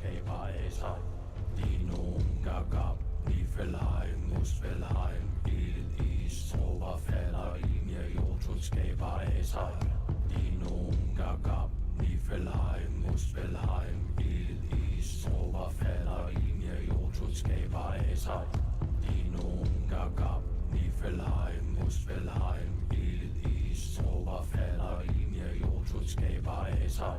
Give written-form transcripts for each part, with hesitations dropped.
skaber af sig. Dino Gagab, Nifelheim, Muspelheim, Ild, Is, Trober, falder i mir, Jotun skaber af sig. Dino Gagab, Nifelheim, Muspelheim, Ild, Is, Trober, falder i mir, Jotun skaber af sig. Dino Gagab, Nifelheim, Muspelheim, Ild, Is, Trober, falder i mir, Jotun skaber af sig.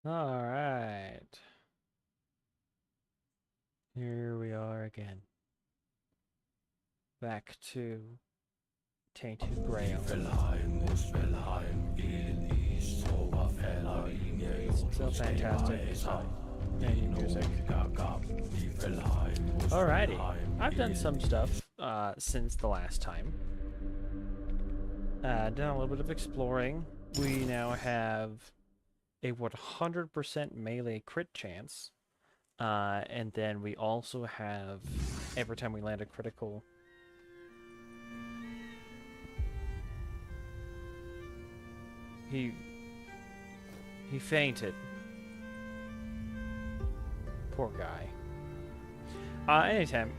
All right. Here we are again. Back to Tainted Grail. Still fantastic. And music. Alrighty. I've done some stuff since the last time. Done a little bit of exploring. We now have a 100% melee crit chance. And then we also have, every time we land a critical, he fainted. Poor guy. Anytime.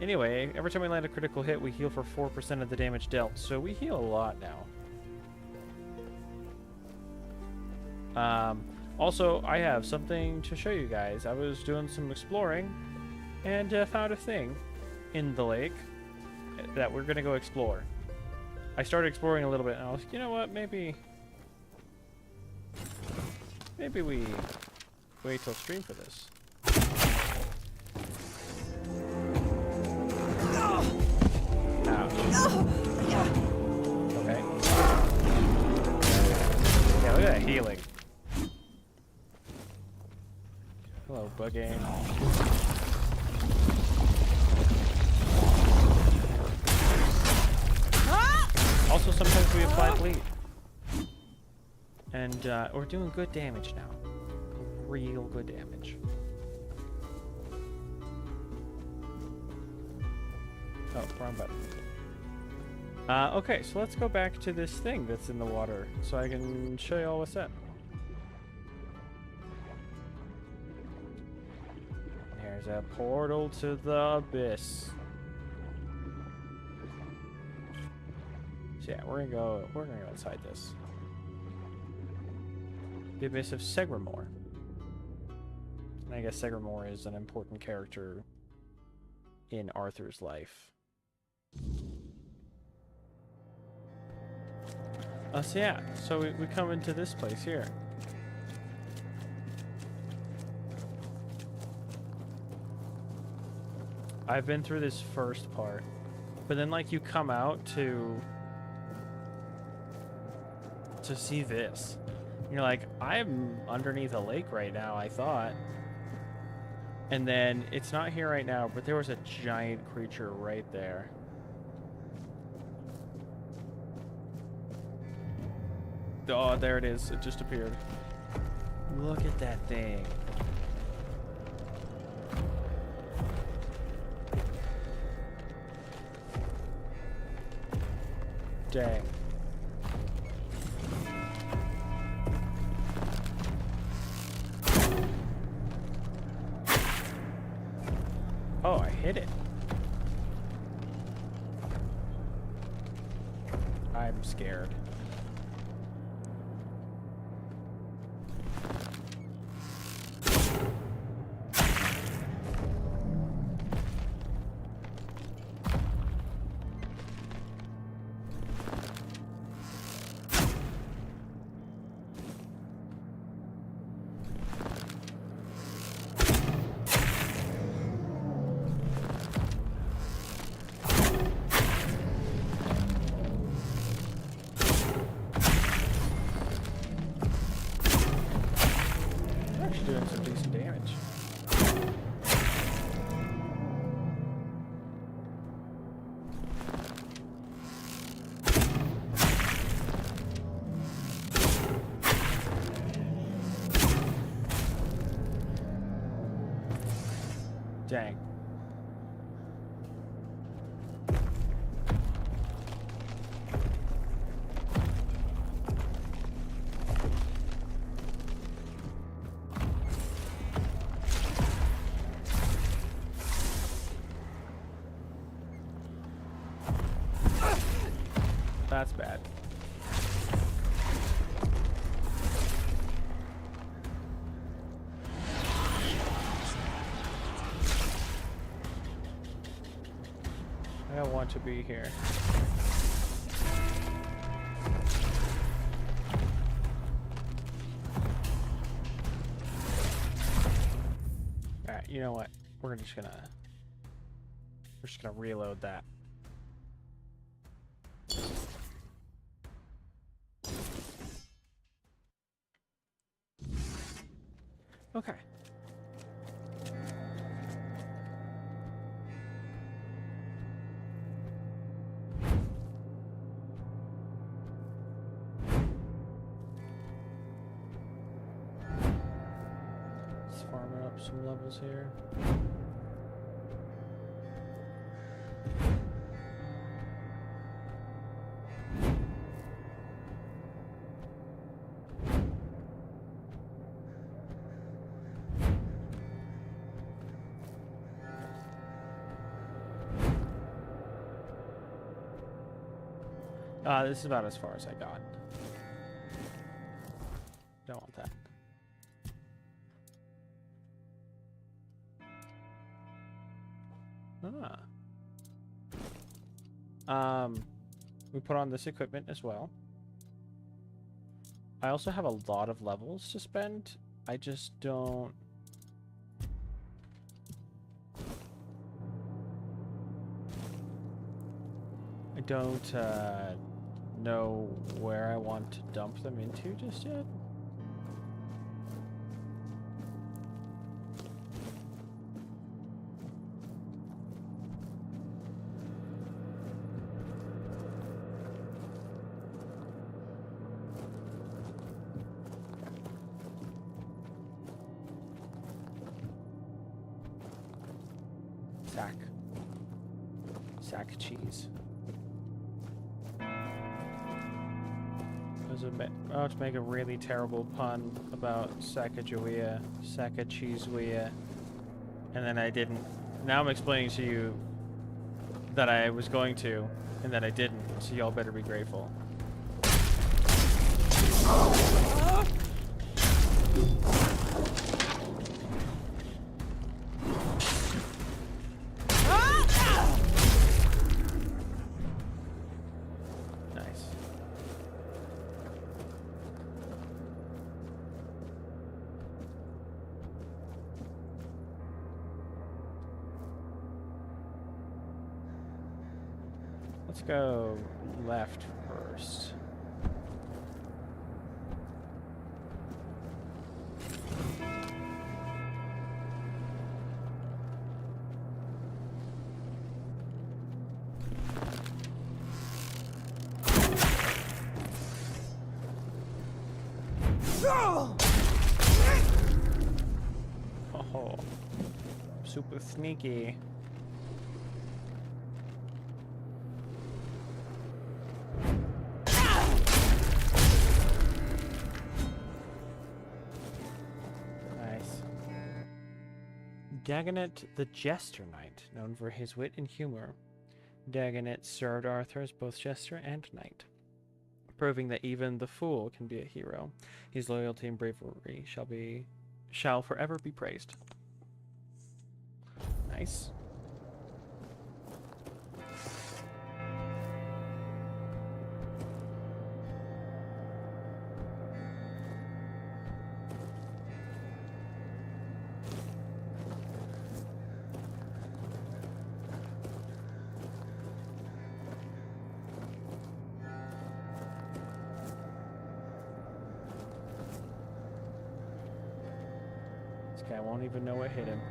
Anyway, every time we land a critical hit, we heal for 4% of the damage dealt. So we heal a lot now. Also, I have something to show you guys. I was doing some exploring and found a thing in the lake that we're going to go explore. I started exploring a little bit and I was like, you know what, maybe we wait till stream for this. Ouch. Okay. Yeah, look at that healing. Hello, buggy. Also, sometimes we apply bleed. And we're doing good damage now. Real good damage. Oh, wrong button. Okay, so let's go back to this thing that's in the water so I can show you all what's up. There's a portal to the abyss. So yeah, we're gonna go inside this. The abyss of Segramore. And I guess Segramore is an important character in Arthur's life. So yeah, so we come into this place here. I've been through this first part, but then like you come out to see this. And you're like, I'm underneath a lake right now, I thought. And then it's not here right now, but there was a giant creature right there. Oh, there it is. It just appeared. Look at that thing. Dang. Oh, I hit it. I'm scared. Doing some decent damage. Dang. That's bad. I don't want to be here. you know what? We're just gonna reload that. Okay. Let's farm up some levels here. This is about as far as I got. Don't want that. We put on this equipment as well. I also have a lot of levels to spend. I just don't... know where I want to dump them into just yet. Sack cheese. To make a really terrible pun about Sacagawea, Sacagawea, and then I didn't. Now I'm explaining to you that I was going to, and that I didn't, so y'all better be grateful. Let's go left first. Oh, super sneaky. Dagonet the Jester Knight, known for his wit and humor. Dagonet served Arthur as both jester and knight, proving that even the fool can be a hero. His loyalty and bravery shall forever be praised. Nice. I won't even know what hit him.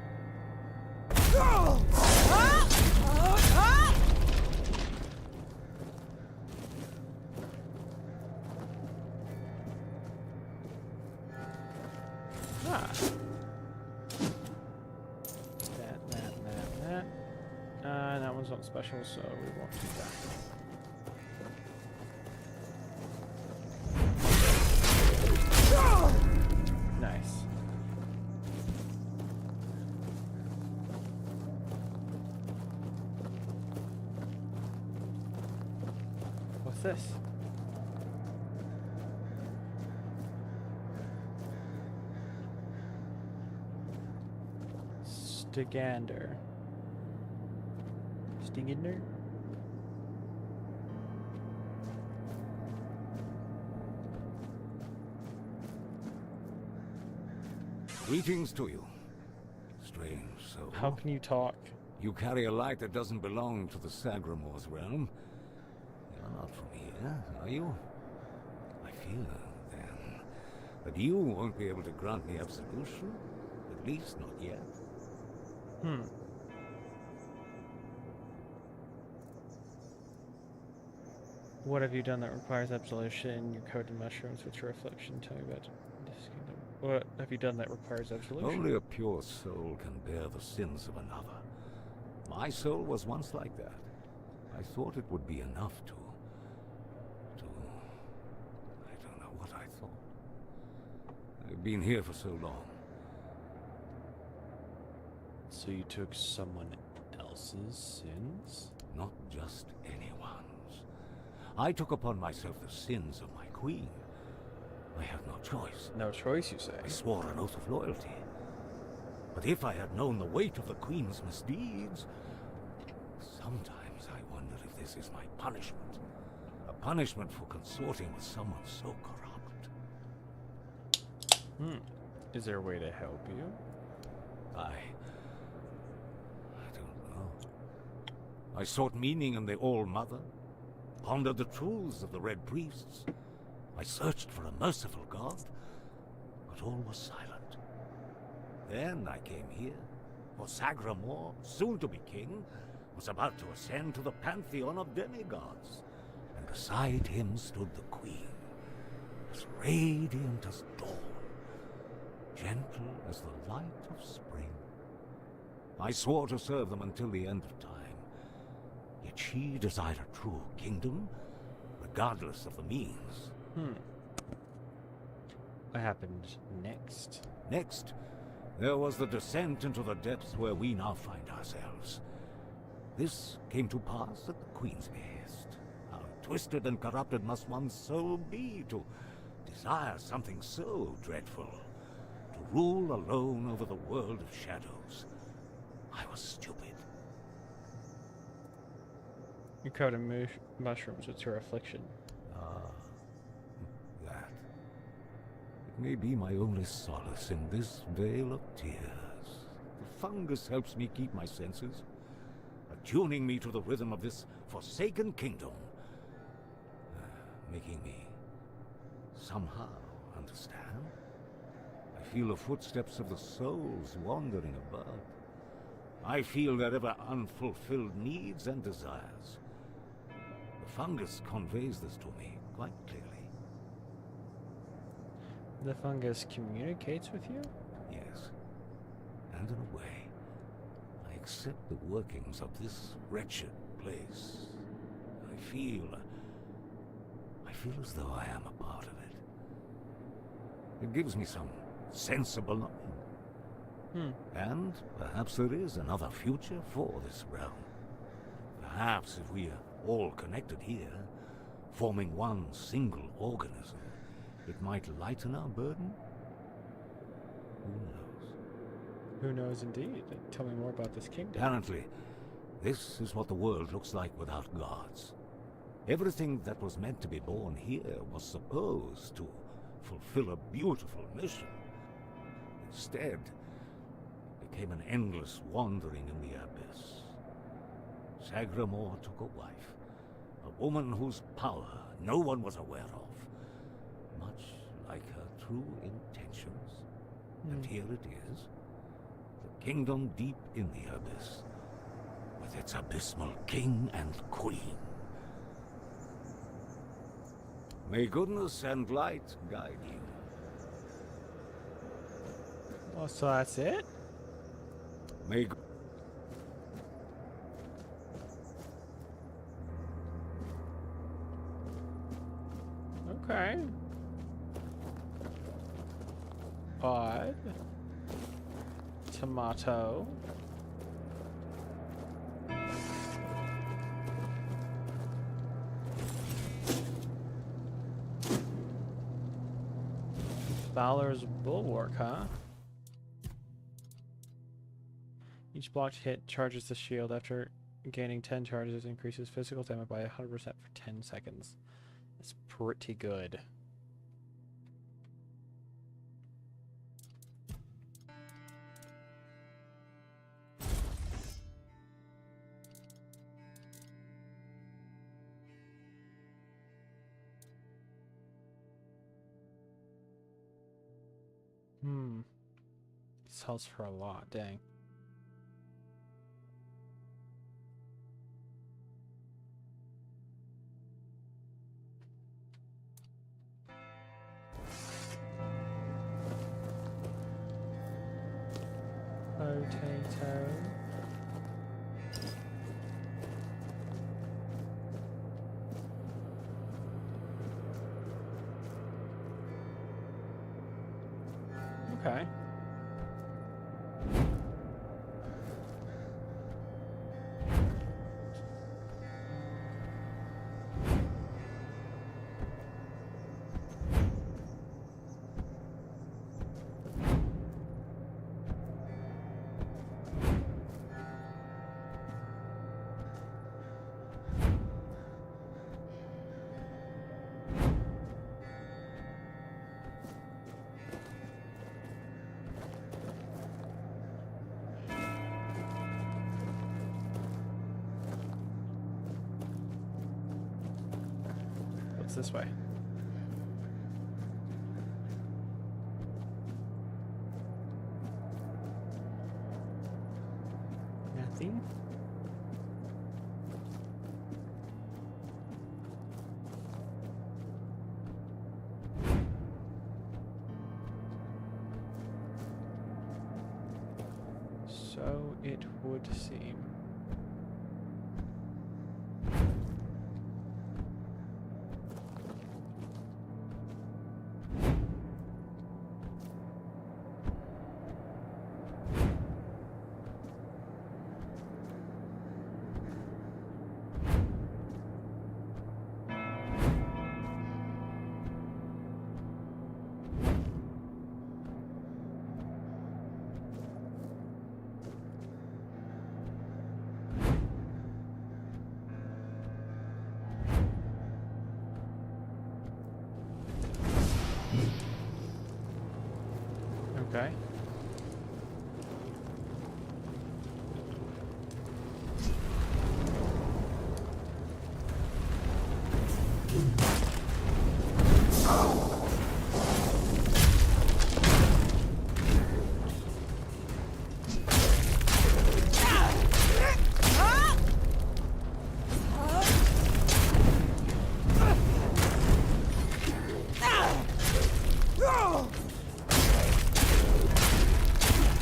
That one's not special, so we won't do that. Nice. What's this? Stigander. Stigander? Greetings to you. Strange. So, How can you talk? you carry a light that doesn't belong to the Sagramor's realm. You're not from here, are you? I fear, then, that you won't be able to grant me absolution. At least not yet. Hmm. What have you done that requires absolution? You're coated in mushrooms with your reflection. Tell me about this kingdom. What have you done that requires absolution? Only a pure soul can bear the sins of another. My soul was once like that. I thought it would be enough to... I don't know what I thought. I've been here for so long. So you took someone else's sins? Not just anyone's. I took upon myself the sins of my queen. I had no choice. No choice, you say? I swore an oath of loyalty. But if I had known the weight of the queen's misdeeds... Sometimes I wonder if this is my punishment. A punishment for consorting with someone so corrupt. Is there a way to help you? I don't know. I sought meaning in the All-Mother, pondered the truths of the Red Priests. I searched for a merciful God, but all was silent. Then I came here, for Sagramor, soon to be king, was about to ascend to the pantheon of demigods, and beside him stood the queen, as radiant as dawn, gentle as the light of spring. I swore to serve them until the end of time, yet she desired a true kingdom, regardless of the means. What happened next? Next, there was the descent into the depths where we now find ourselves. This came to pass at the Queen's behest. How twisted and corrupted must one's soul be to desire something so dreadful, to rule alone over the world of shadows. I was stupid. You covered in mushrooms with your affliction. That. It may be my only solace in this vale of tears. The fungus helps me keep my senses, attuning me to the rhythm of this forsaken kingdom, making me somehow understand. I feel the footsteps of the souls wandering above. I feel their ever unfulfilled needs and desires. The fungus conveys this to me quite clearly. The fungus communicates with you? Yes. And in a way, I accept the workings of this wretched place. I feel as though I am a part of it. It gives me some sense of belonging. And perhaps there is another future for this realm. Perhaps if we are all connected here, forming one single organism, it might lighten our burden? Who knows? Who knows indeed? Tell me more about this kingdom. Apparently, this is what the world looks like without gods. Everything that was meant to be born here was supposed to fulfill a beautiful mission. Instead, it became an endless wandering in the abyss. Sagramor took a wife, a woman whose power no one was aware of, much like her true intentions. And here it is, the kingdom deep in the abyss, with its abysmal king and queen. May goodness and light guide you. Well, so that's it? May Okay. Odd. Tomato. Valor's Bulwark, huh? Each blocked hit charges the shield. After gaining 10 charges, increases physical damage by 100% for 10 seconds. That's pretty good. Sells for a lot, dang. Potato. Okay. What's this way? Nothing. So it would seem. Okay.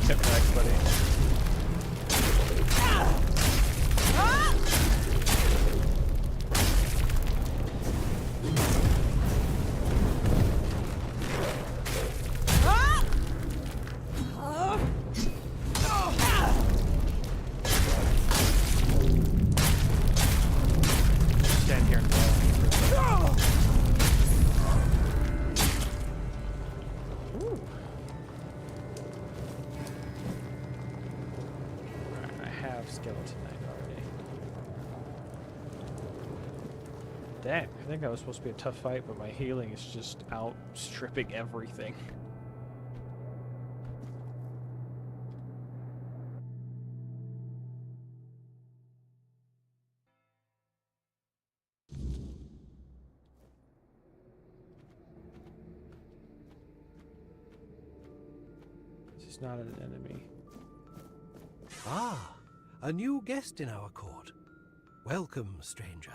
Get back, buddy. Stand here and blow. Ooh. I have skeleton knife already. Dang, I think that was supposed to be a tough fight, but my healing is just outstripping everything. This is not an enemy. Ah, a new guest in our court. Welcome, stranger,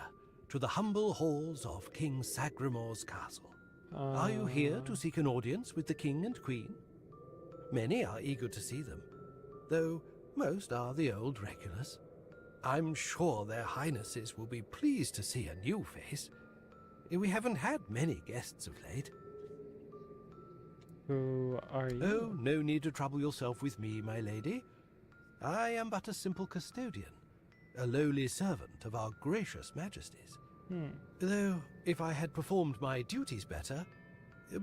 to the humble halls of King Sagramor's castle. Are you here to seek an audience with the king and queen? Many are eager to see them, though most are the old regulars. I'm sure their highnesses will be pleased to see a new face. We haven't had many guests of late. Who are you? Oh, no need to trouble yourself with me, my lady. I am but a simple custodian, a lowly servant of our gracious majesties. Though, if I had performed my duties better,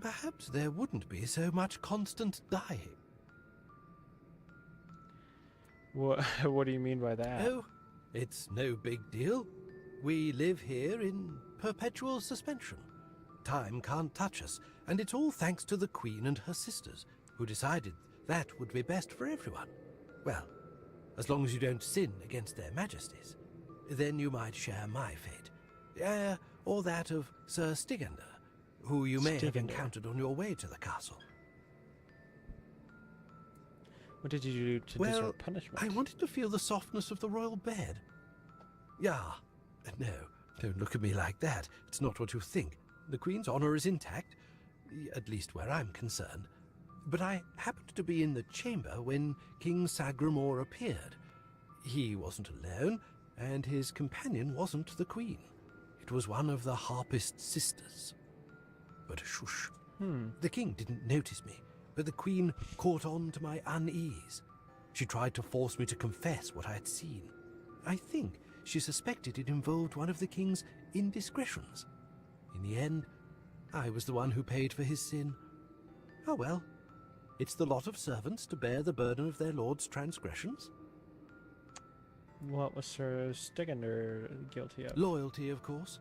perhaps there wouldn't be so much constant dying. What do you mean by that? Oh, it's no big deal. We live here in perpetual suspension. Time can't touch us, and it's all thanks to the Queen and her sisters, who decided that would be best for everyone. Well, as long as you don't sin against their majesties, then you might share my fate. Or that of Sir Stigander, who you may have encountered on your way to the castle. What did you do to Well, deserve punishment? I wanted to feel the softness of the royal bed. Yeah. No, don't look at me like that. It's not what you think. The Queen's honor is intact, at least where I'm concerned. But I happened to be in the chamber when King Sagramore appeared. He wasn't alone, and his companion wasn't the Queen. It was one of the harpist sisters. But shush. The king didn't notice me, but the Queen caught on to my unease. She tried to force me to confess what I had seen. I think she suspected it involved one of the king's indiscretions. In the end, I was the one who paid for his sin. Oh well, it's the lot of servants to bear the burden of their lord's transgressions. What was Sir Stigender guilty of? Loyalty, of course.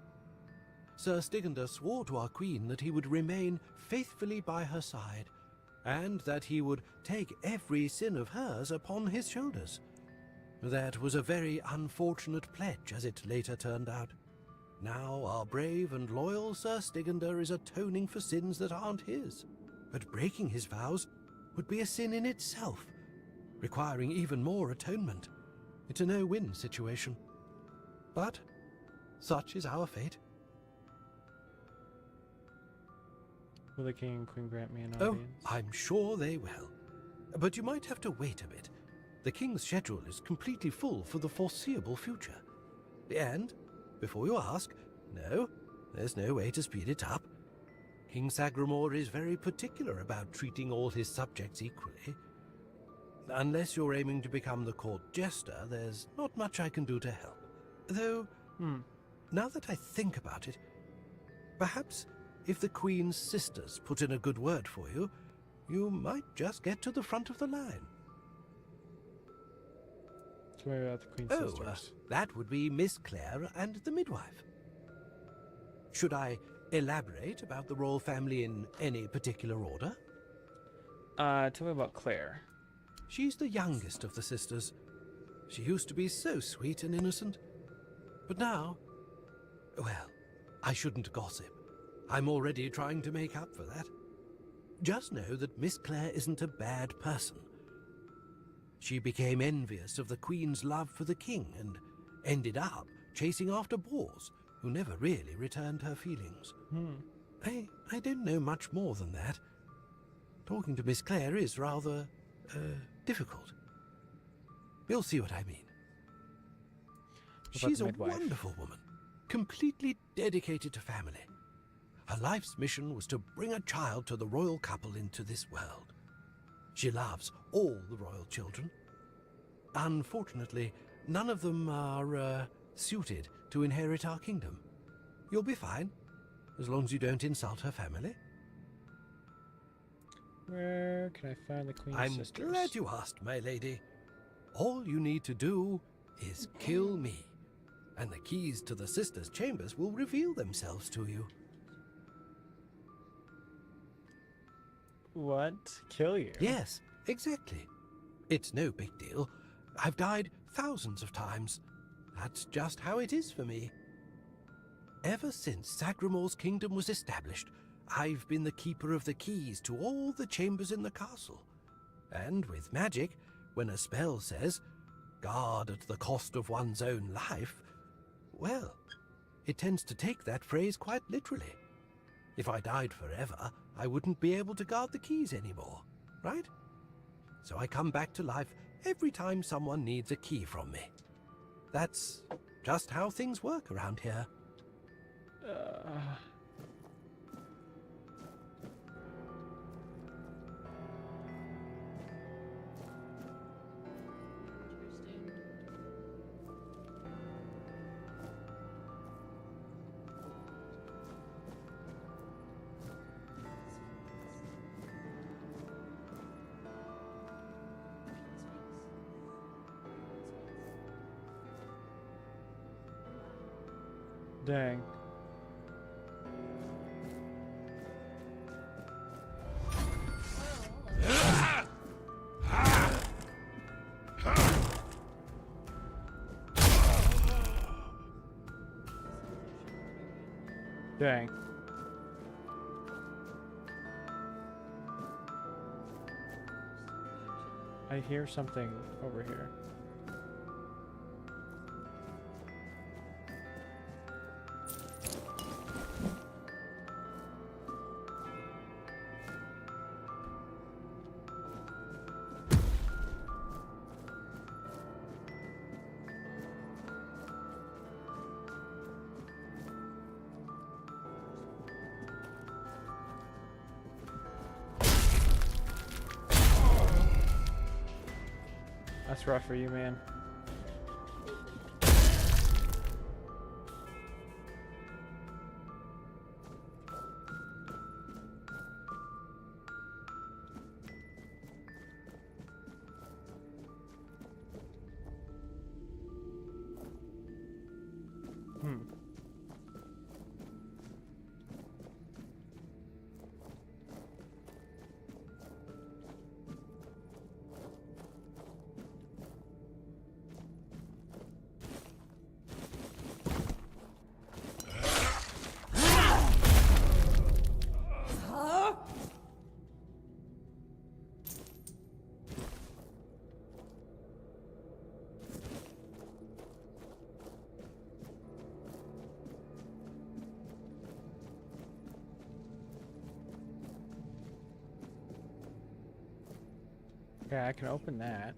Sir Stigender swore to our queen that he would remain faithfully by her side, and that he would take every sin of hers upon his shoulders. That was a very unfortunate pledge, as it later turned out. Now our brave and loyal Sir Stigender is atoning for sins that aren't his. But breaking his vows would be a sin in itself, requiring even more atonement. It's a no-win situation. But such is our fate. Will the king and queen grant me an Oh, audience? I'm sure they will. But you might have to wait a bit. The king's schedule is completely full for the foreseeable future. And, before you ask, no, there's no way to speed it up. King Sagramore is very particular about treating all his subjects equally. Unless you're aiming to become the court jester, there's not much I can do to help. Though, now that I think about it, perhaps if the Queen's sisters put in a good word for you, you might just get to the front of the line. So maybe about the queen's sisters. That would be Miss Clare and the midwife. Should I elaborate about the royal family in any particular order? Tell me about Claire. She's the youngest of the sisters. She used to be so sweet and innocent. But now, well, I shouldn't gossip. I'm already trying to make up for that. Just know that Miss Clare isn't a bad person. She became envious of the Queen's love for the king and ended up chasing after boars who never really returned her feelings. I don't know much more than that. Talking to Miss Clare is rather, difficult. You'll see what I mean. She's a wonderful woman, completely dedicated to family. Her life's mission was to bring a child to the royal couple into this world. She loves all the royal children. Unfortunately, none of them are suited to inherit our kingdom. You'll be fine, as long as you don't insult her family. Where can I find the queen's sisters? I'm glad you asked, my lady. All you need to do is kill me, and the keys to the sisters' chambers will reveal themselves to you. What? Kill you? Yes, exactly. It's no big deal. I've died thousands of times. That's just how it is for me. Ever since Sagramore's kingdom was established, I've been the keeper of the keys to all the chambers in the castle. And with magic, when a spell says, guard at the cost of one's own life, well, it tends to take that phrase quite literally. If I died forever, I wouldn't be able to guard the keys anymore, right? So I come back to life every time someone needs a key from me. That's just how things work around here. Dang. Dang. I hear something over here. That's rough for you, man. Okay, I can open that.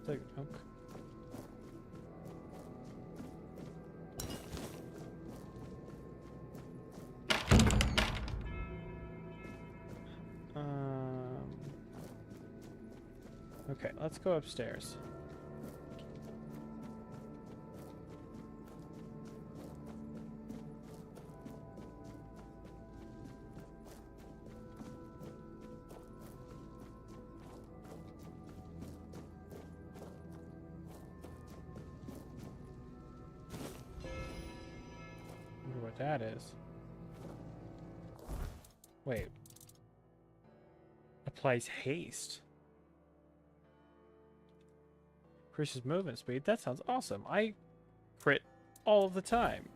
Like, okay. Okay, let's go upstairs. Wonder what that is. Wait. Applies haste. Increases movement speed. That sounds awesome. I crit all of the time.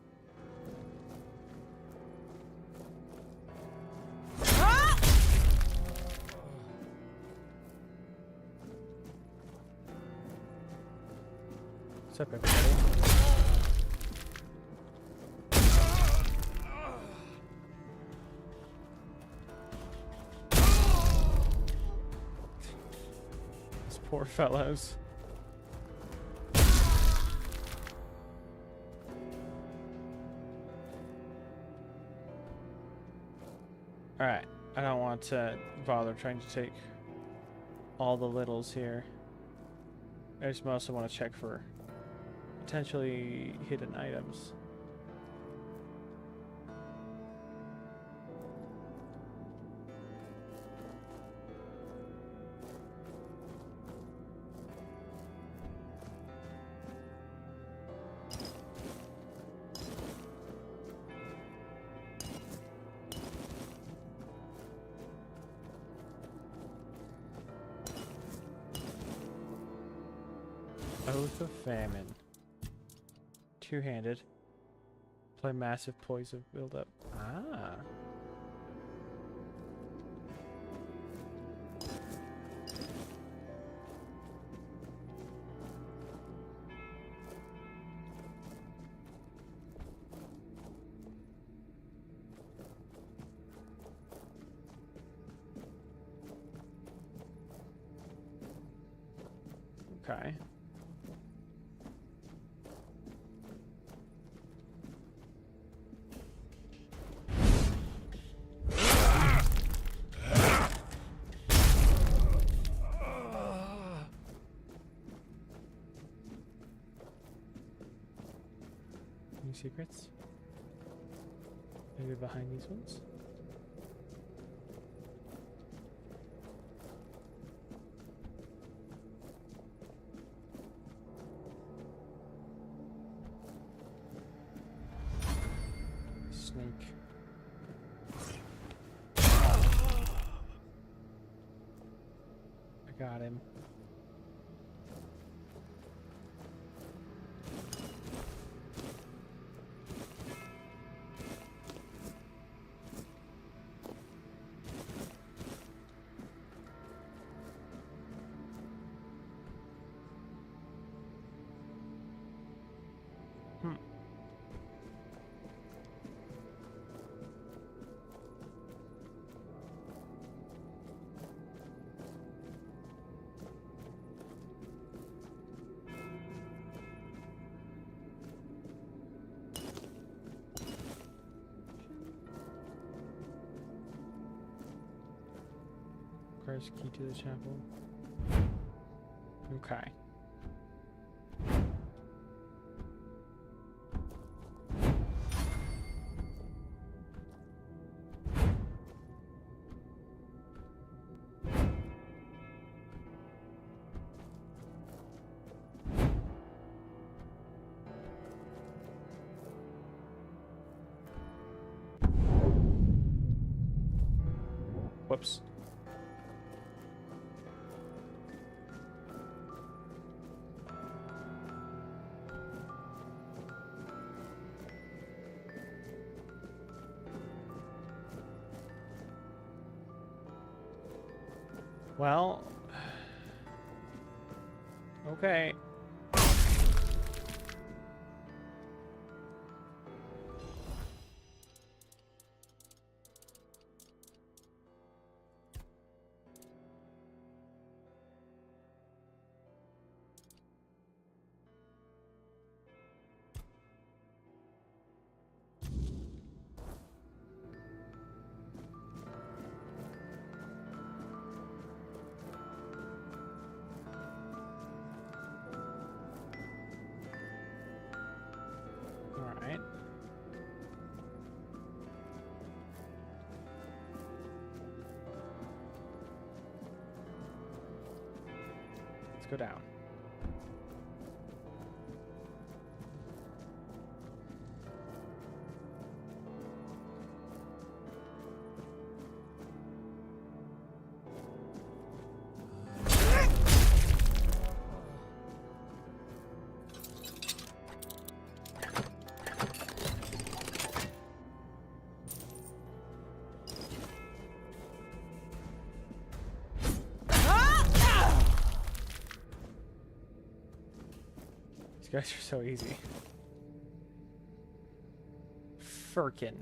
What's up, everybody? These poor fellows. Alright, I don't want to bother trying to take all the littles here. I just mostly want to check for potentially hidden items. Oath of Famine. Two-handed. Play massive poison build-up. Ah. Okay. Any secrets? Maybe behind these ones? Got him. Requires key to the chapel. Okay. Whoops. Well, okay. Alright. Let's go down. These guys are so easy. Firkin.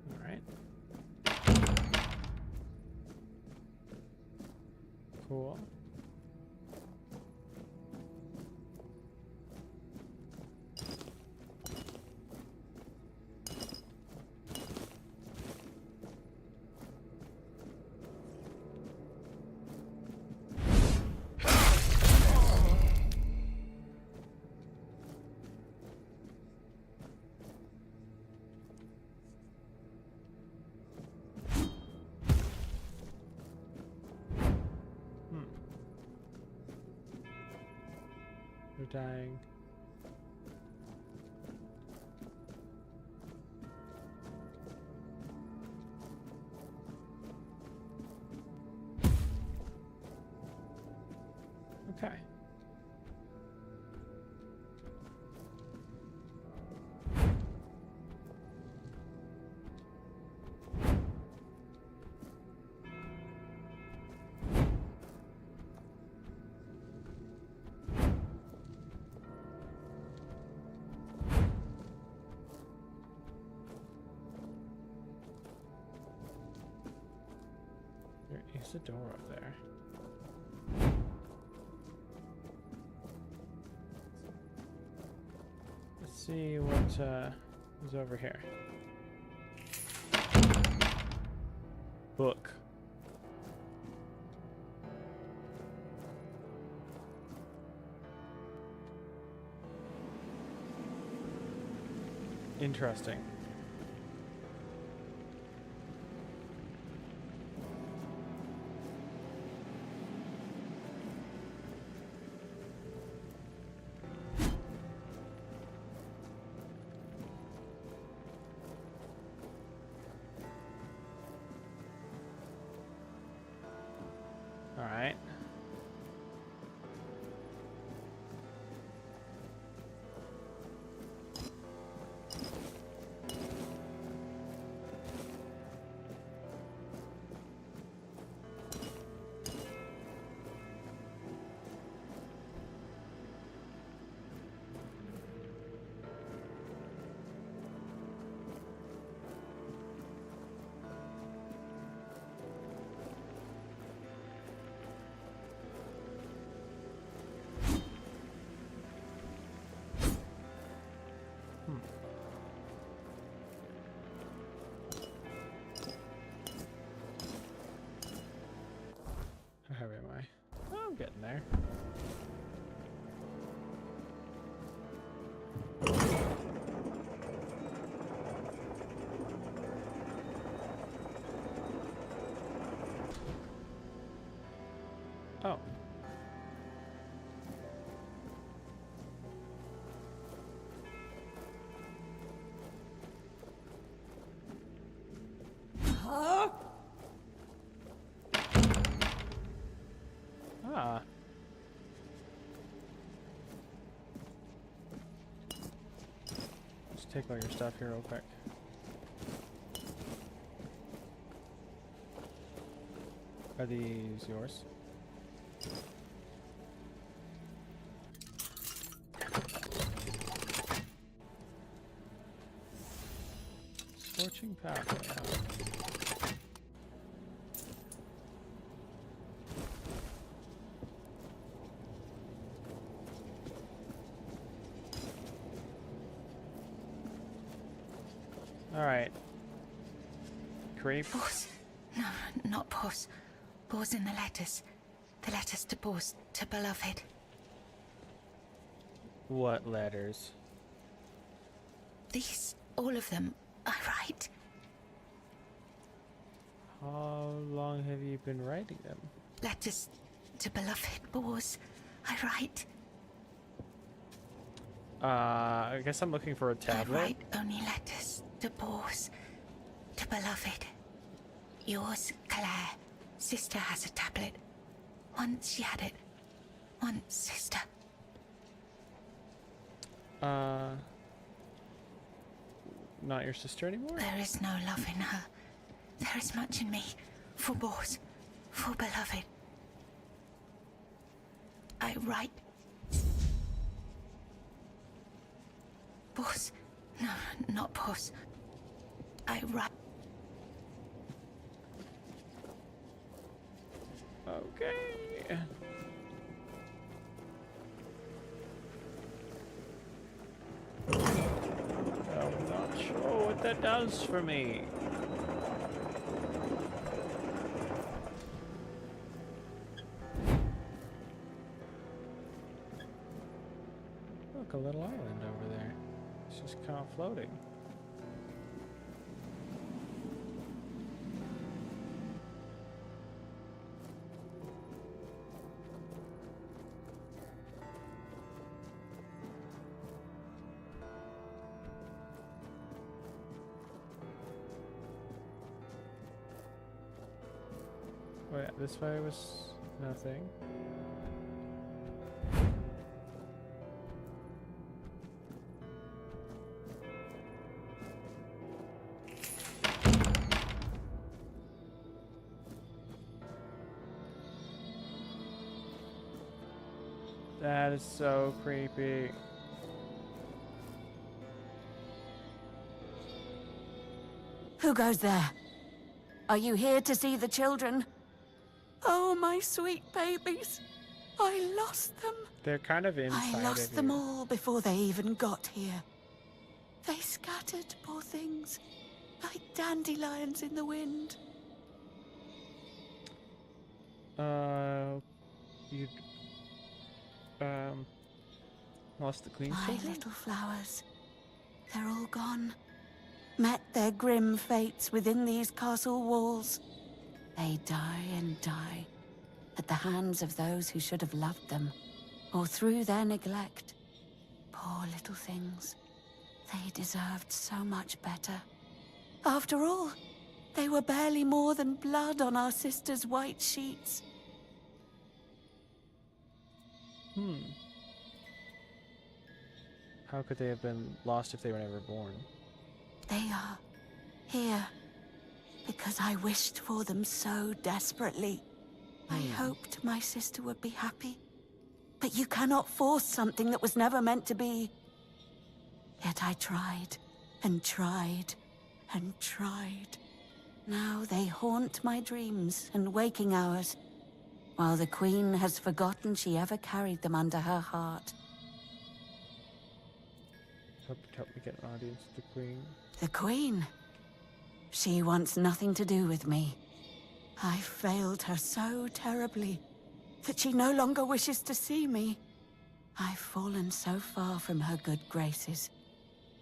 All right. Cool. They're dying. Okay. There is a door up there. Let's see what is over here. Book. Interesting. All right. How am I? Oh, I'm getting there. Oh. Ah. Let's take all your stuff here real quick. Are these yours? Scorching pathway. Huh? All right. Creep. Boss. No, not Boss. Boss in the letters. The letters to Boss, to beloved. What letters? These, all of them, I write. How long have you been writing them? Letters to beloved Boss, I write. I guess I'm looking for a tablet. I write only letters to Boss, to beloved. Yours, Claire. Sister has a tablet. Once she had it. Once, sister. Not your sister anymore? There is no love in her. There is much in me. For Boss. For beloved. I write. Boss. No, not Boss. I write. Okay. I'm not sure what that does for me. Look, a little island over there. It's just kind of floating. Wait, this way was nothing. That is so creepy. Who goes there? Are you here to see the children? Oh, my sweet babies. I lost them. They're kind of inside I lost of them you. all before they even got here. They scattered, poor things, like dandelions in the wind. You lost the queen My children? little flowers. They're all gone. Met their grim fates within these castle walls. They die and die at the hands of those who should have loved them, or through their neglect. Poor little things. They deserved so much better. After all, they were barely more than blood on our sister's white sheets. How could they have been lost if they were never born? They are here because I wished for them so desperately. I hoped my sister would be happy. But you cannot force something that was never meant to be. Yet I tried, and tried, and tried. Now they haunt my dreams and waking hours, while the Queen has forgotten she ever carried them under her heart. Help me get an audience with the Queen. The Queen? She wants nothing to do with me. I failed her so terribly that she no longer wishes to see me. I've fallen so far from her good graces.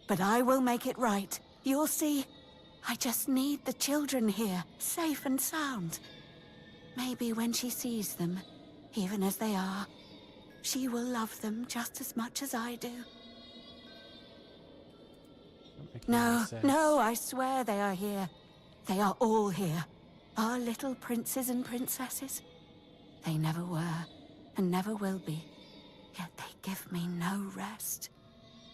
But I will make it right. You'll see. I just need the children here, safe and sound. Maybe when she sees them, even as they are, she will love them just as much as I do. No, no, I swear they are here. They are all here. Our little princes and princesses. They never were, and never will be. Yet they give me no rest.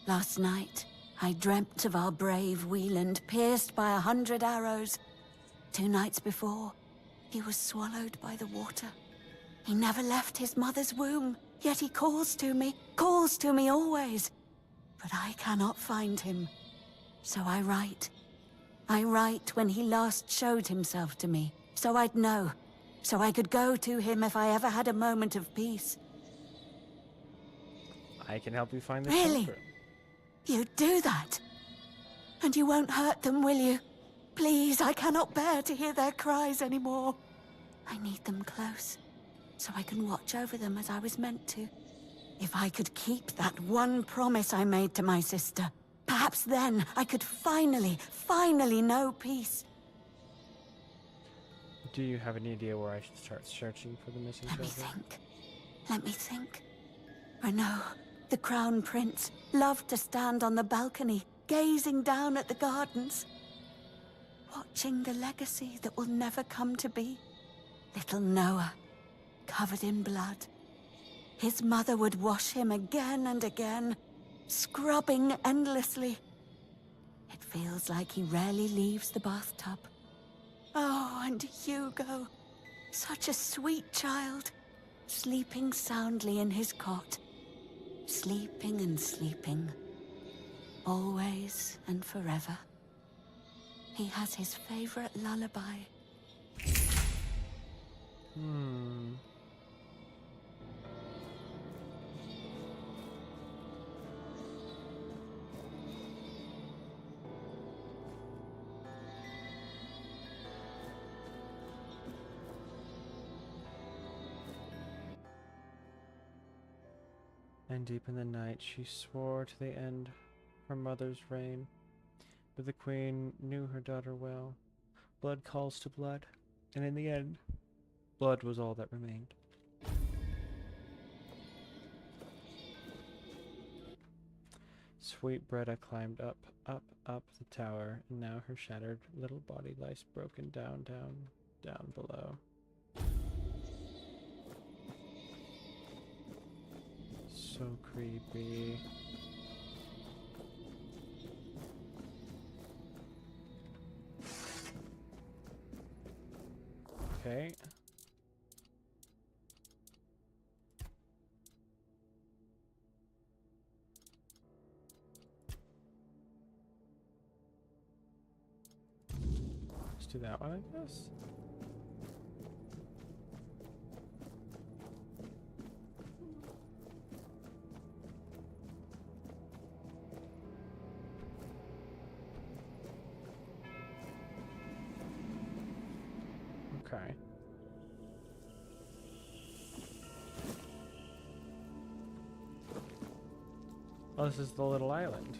Last night, I dreamt of our brave Wieland pierced by 100 arrows. 2 nights before, he was swallowed by the water. He never left his mother's womb, yet he calls to me always. But I cannot find him. So I write. I write when he last showed himself to me, so I'd know. So I could go to him if I ever had a moment of peace. I can help you find the Really? children. You do that? And you won't hurt them, will you? Please, I cannot bear to hear their cries anymore. I need them close, so I can watch over them as I was meant to. If I could keep that one promise I made to my sister, perhaps then I could finally know peace. Do you have any idea where I should start searching for the missing children? Let me think. Renaud, the Crown Prince, loved to stand on the balcony, gazing down at the gardens, watching the legacy that will never come to be. Little Noah, covered in blood. His mother would wash him again and again, scrubbing endlessly. It feels like he rarely leaves the bathtub. Oh, and Hugo, such a sweet child, sleeping soundly in his cot. Sleeping and sleeping, always and forever. He has his favorite lullaby. And deep in the night she swore to the end her mother's reign. But the queen knew her daughter well. Blood calls to blood, and in the end, blood was all that remained. Sweet Bretta climbed up the tower, and now her shattered little body lies broken down below. So creepy. Okay. Let's do that one, I guess. Okay. Oh, this is the little island.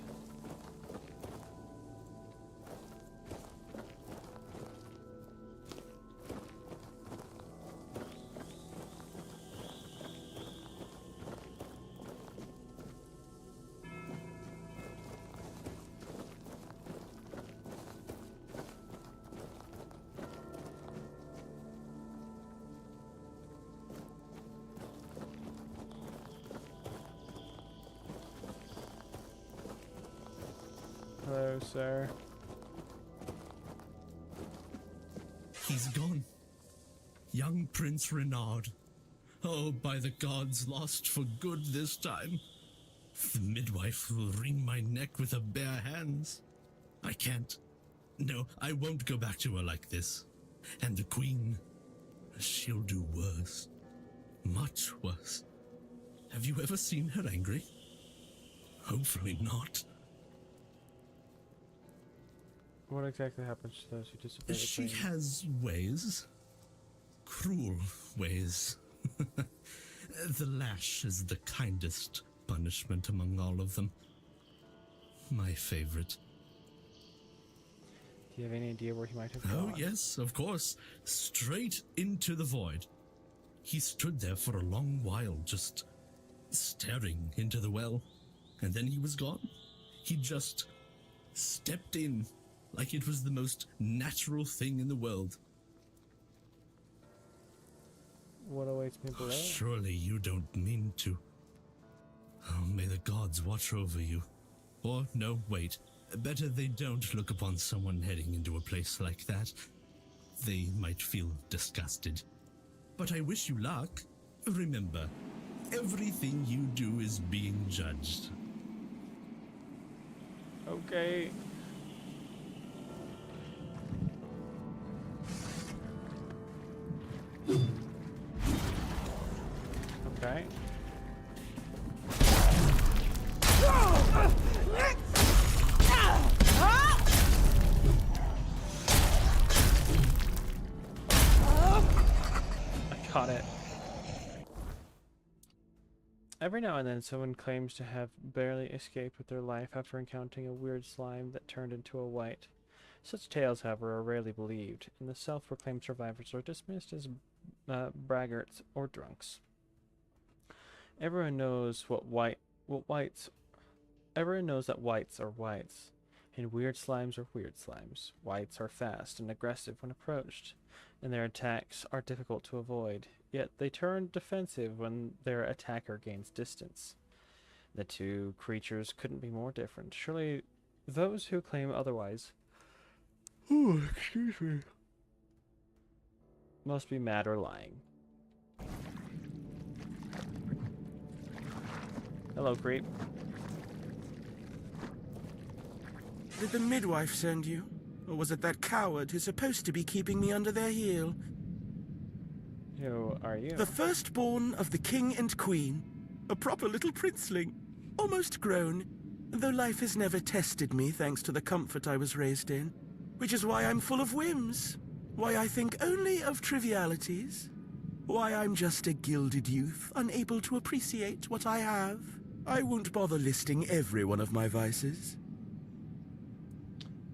Hello, sir. He's gone. Young Prince Renard. Oh, by the gods, lost for good this time. The midwife will wring my neck with her bare hands. I can't. No, I won't go back to her like this. And the queen, she'll do worse. Much worse. Have you ever seen her angry? Hopefully not. What exactly happens to those who disobey the She queen? has ways. Cruel ways. The lash is the kindest punishment among all of them. My favorite. Do you have any idea where he might have Oh, gone? yes, of course. Straight into the void. He stood there for a long while, just staring into the well. And then he was gone. He just stepped in like it was the most natural thing in the world. What awaits me below? Surely you don't mean to. Oh, may the gods watch over you. Or, no, wait. Better they don't look upon someone heading into a place like that. They might feel disgusted. But I wish you luck. Remember, everything you do is being judged. Okay. Okay. I got it. Every now and then someone claims to have barely escaped with their life after encountering a weird slime that turned into a white. Such tales, however, are rarely believed, and the self-proclaimed survivors are dismissed as braggarts or drunks. Everyone knows Everyone knows that whites are whites, and weird slimes are weird slimes. Whites are fast and aggressive when approached, and their attacks are difficult to avoid. Yet they turn defensive when their attacker gains distance. The two creatures couldn't be more different. Surely those who claim otherwise excuse me, must be mad or lying. Hello, creep. Did the midwife send you? Or was it that coward who's supposed to be keeping me under their heel? Who are you? The firstborn of the king and queen. A proper little princeling. Almost grown, though life has never tested me thanks to the comfort I was raised in. Which is why I'm full of whims. Why I think only of trivialities. Why I'm just a gilded youth, unable to appreciate what I have. I won't bother listing every one of my vices.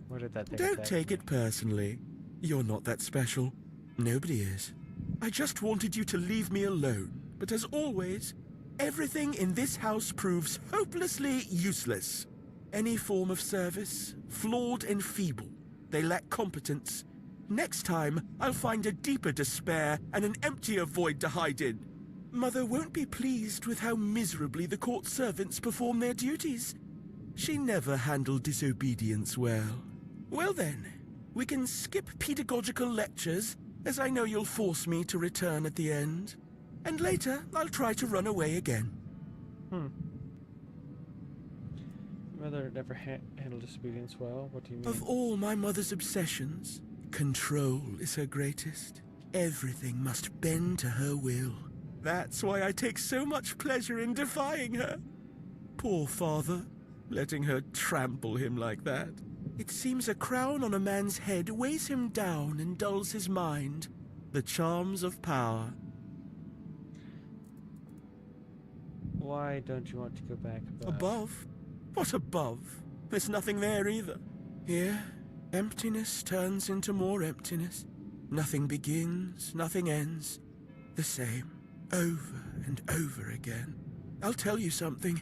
Where did that thing Don't attack take me? it personally. You're not that special. Nobody is. I just wanted you to leave me alone. But as always, everything in this house proves hopelessly useless. Any form of service, flawed and feeble. They lack competence. Next time, I'll find a deeper despair and an emptier void to hide in. Mother won't be pleased with how miserably the court servants perform their duties. She never handled disobedience well. Well then, we can skip pedagogical lectures, as I know you'll force me to return at the end. And later, I'll try to run away again. Mother never handled disobedience well. What do you mean? Of all my mother's obsessions, control is her greatest. Everything must bend to her will. That's why I take so much pleasure in defying her. Poor father, letting her trample him like that. It seems a crown on a man's head weighs him down and dulls his mind. The charms of power. Why don't you want to go back above? Above? What above? There's nothing there either. Here, emptiness turns into more emptiness. Nothing begins, nothing ends. The same, over and over again. I'll tell you something.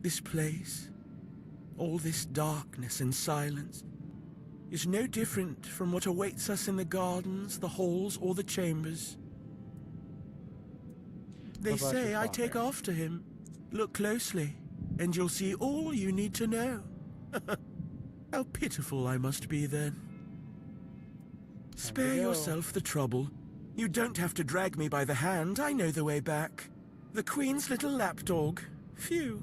This place, all this darkness and silence, is no different from what awaits us in the gardens, the halls, or the chambers. They What about say your I take father? after him. Look closely, and you'll see all you need to know. How pitiful I must be then. Spare go. yourself the trouble. You don't have to drag me by the hand. I know the way back. The Queen's little lapdog. Phew.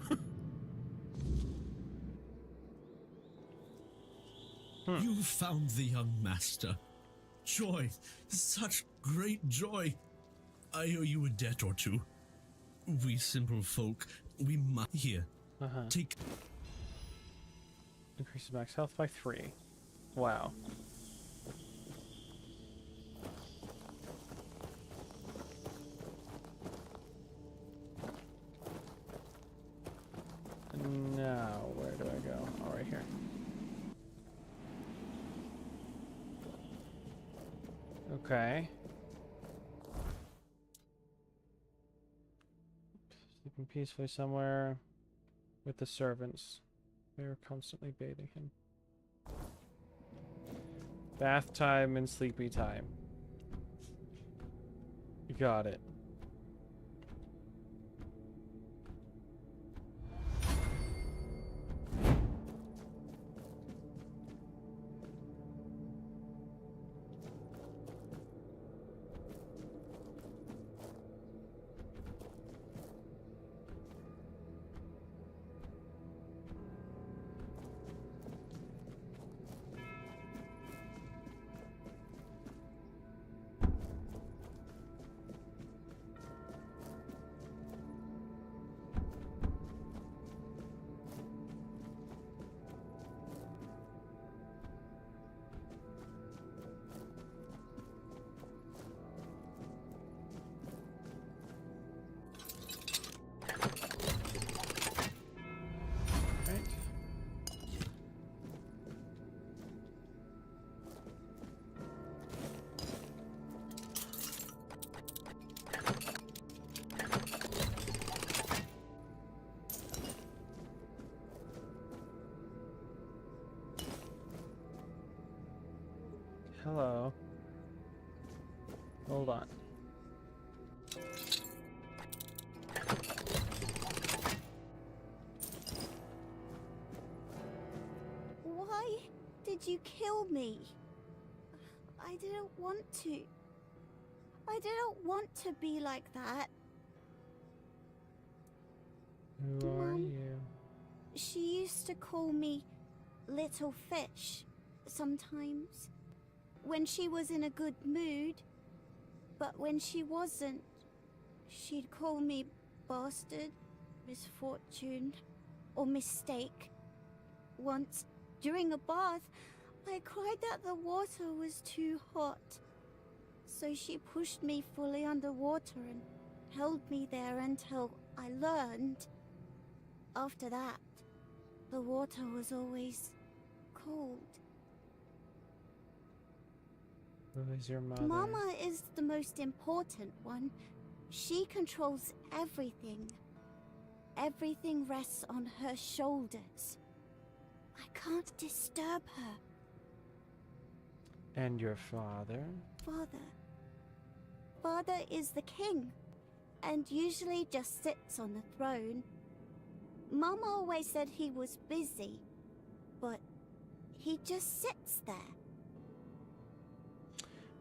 You found the young master. Joy, such great joy. I owe you a debt or two. We simple folk, we must... Here, take... Increases max health by 3. Wow. Now, where do I go? Oh, right here. Okay. Sleeping peacefully somewhere with the servants. They are constantly bathing him. Bath time and sleepy time. Got it. Hello. Hold on. Why did you kill me? I didn't want to. I didn't want to be like that. Who are Mom, you? she used to call me Little Fish sometimes. When she was in a good mood. But when she wasn't, she'd call me bastard, misfortune, or mistake. Once, during a bath, I cried that the water was too hot. So she pushed me fully underwater and held me there until I learned. After that, the water was always cold. Who is your mother? Mama is the most important one. She controls everything. Everything rests on her shoulders. I can't disturb her. And your father? Father is the king, and usually just sits on the throne. Mama always said he was busy, but he just sits there.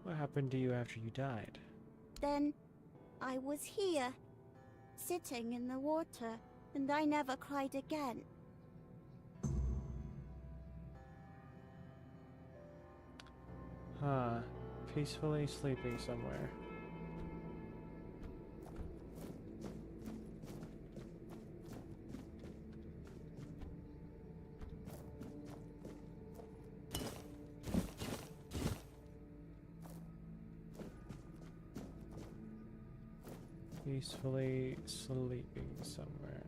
What happened to you after you died? Then I was here, sitting in the water, and I never cried again. Huh. Peacefully sleeping somewhere. Peacefully sleeping somewhere.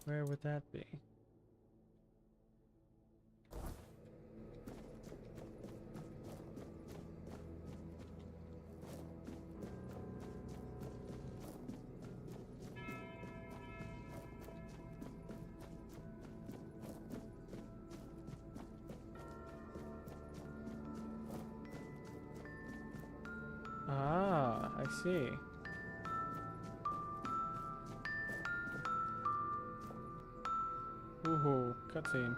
Where would that be? I see. Woohoo, cutscene.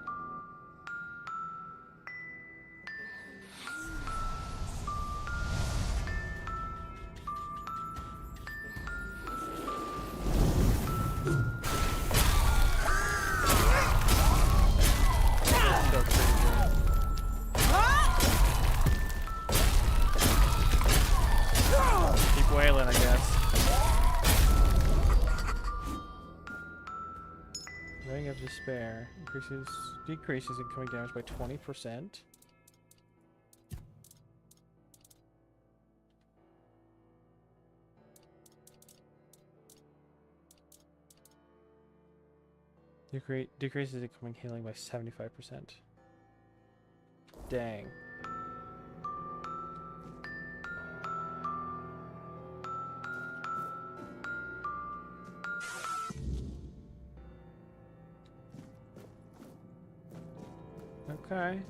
Keep wailing, I guess. Ring of Despair decreases incoming damage by 20%. Decreases incoming healing by 75%. Dang. Okay.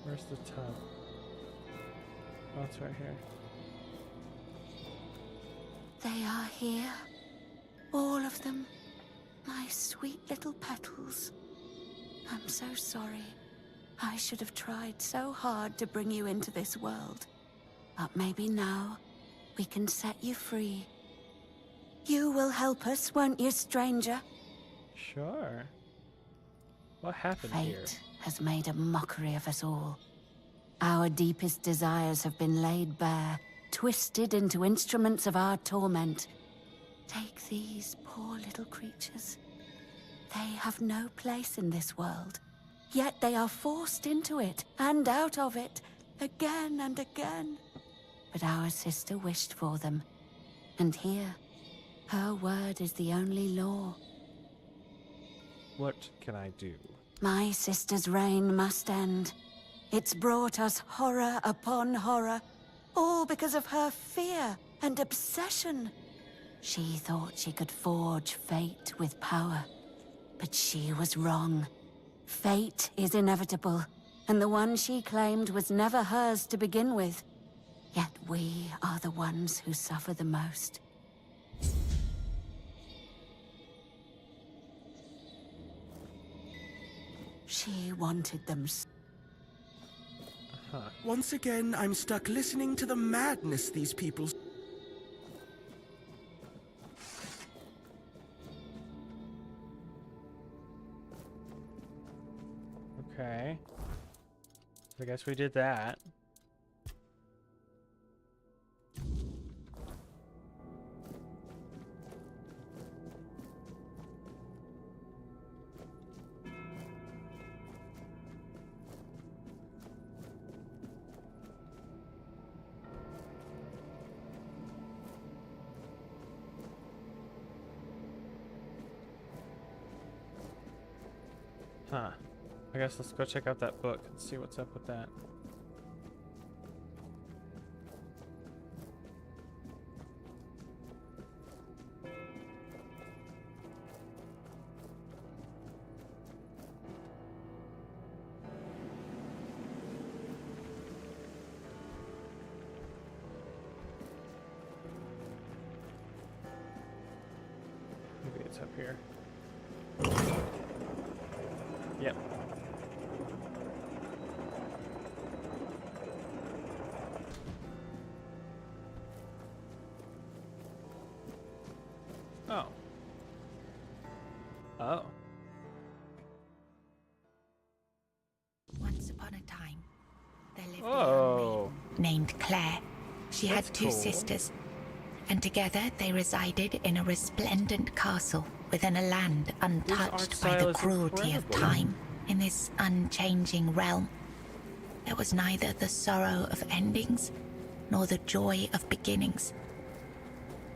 Where's the tub? Oh, it's right here. They are here. All of them. My sweet little petals. I'm so sorry. I should have tried so hard to bring you into this world. But maybe now we can set you free. You will help us, won't you, stranger? Sure. What happened Fate here? has made a mockery of us all. Our deepest desires have been laid bare, twisted into instruments of our torment. Take these poor little creatures. They have no place in this world, yet they are forced into it and out of it, again and again. But our sister wished for them, and here, her word is the only law. What can I do? My sister's reign must end. It's brought us horror upon horror, all because of her fear and obsession. She thought she could forge fate with power, but she was wrong. Fate is inevitable, and the one she claimed was never hers to begin with. Yet we are the ones who suffer the most. She wanted them. Once again, I'm stuck listening to the madness these people... Okay. I guess we did that. Huh. I guess let's go check out that book and see what's up with that. Maybe it's up here. Yep. Oh. Oh. Once upon a time, there lived a Oh. young maiden named Claire. She That's had two cool. sisters. And together they resided in a resplendent castle within a land untouched by the cruelty of time. In this unchanging realm, there was neither the sorrow of endings nor the joy of beginnings.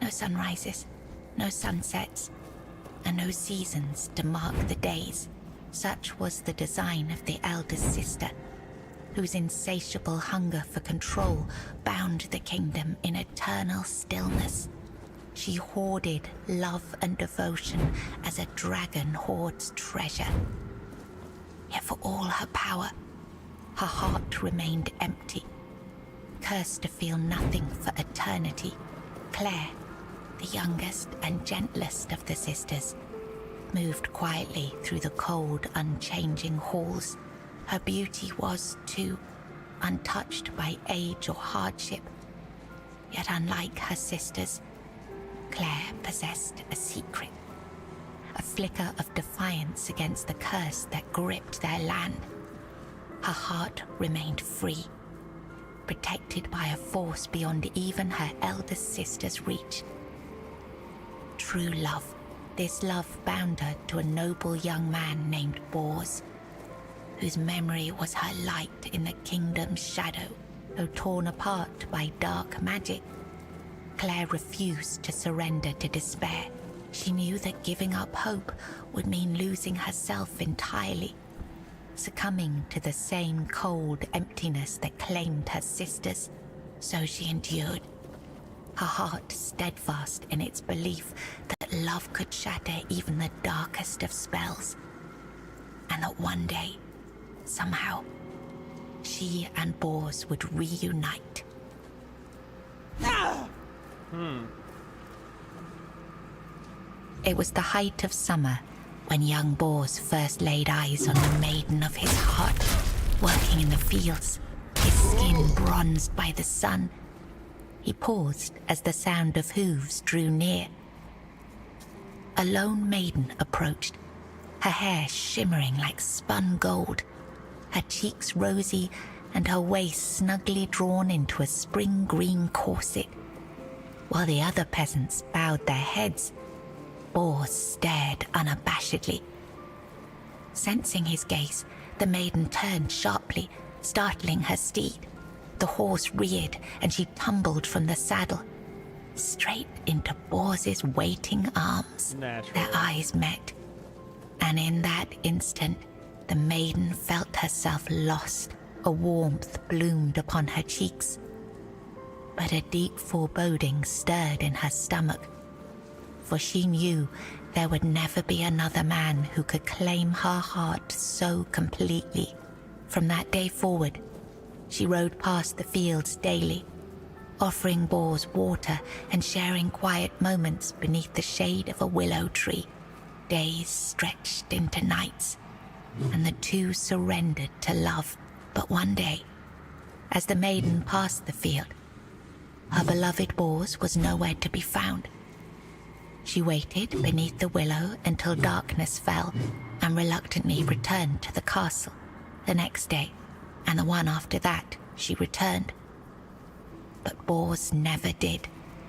No sunrises, no sunsets, and no seasons to mark the days. Such was the design of the eldest sister, whose insatiable hunger for control bound the kingdom in eternal stillness. She hoarded love and devotion as a dragon hoards treasure. Yet for all her power, her heart remained empty, cursed to feel nothing for eternity. Claire, the youngest and gentlest of the sisters, moved quietly through the cold, unchanging halls. Her beauty was, too, untouched by age or hardship. Yet unlike her sisters, Claire possessed a secret. A flicker of defiance against the curse that gripped their land. Her heart remained free, protected by a force beyond even her eldest sister's reach. True love. This love bound her to a noble young man named Bors, whose memory was her light in the kingdom's shadow. Though torn apart by dark magic, Claire refused to surrender to despair. She knew that giving up hope would mean losing herself entirely, succumbing to the same cold emptiness that claimed her sisters. So she endured, her heart steadfast in its belief that love could shatter even the darkest of spells, and that one day, somehow, she and Bors would reunite. It was the height of summer when young Bors first laid eyes on the maiden of his heart, working in the fields, his skin bronzed by the sun. He paused as the sound of hooves drew near. A lone maiden approached, her hair shimmering like spun gold, her cheeks rosy and her waist snugly drawn into a spring green corset. While the other peasants bowed their heads, Bors stared unabashedly. Sensing his gaze, the maiden turned sharply, startling her steed. The horse reared and she tumbled from the saddle, straight into Bors's waiting arms. Natural. Their eyes met, and in that instant, the maiden felt herself lost. A warmth bloomed upon her cheeks, but a deep foreboding stirred in her stomach, for she knew there would never be another man who could claim her heart so completely. From that day forward, she rode past the fields daily, offering Bors water and sharing quiet moments beneath the shade of a willow tree. Days stretched into nights, and the two surrendered to love. But one day, as the maiden passed the field, her beloved Bors was nowhere to be found. She waited beneath the willow until darkness fell and reluctantly returned to the castle. The next day, and the one after that, she returned. But Bors never did.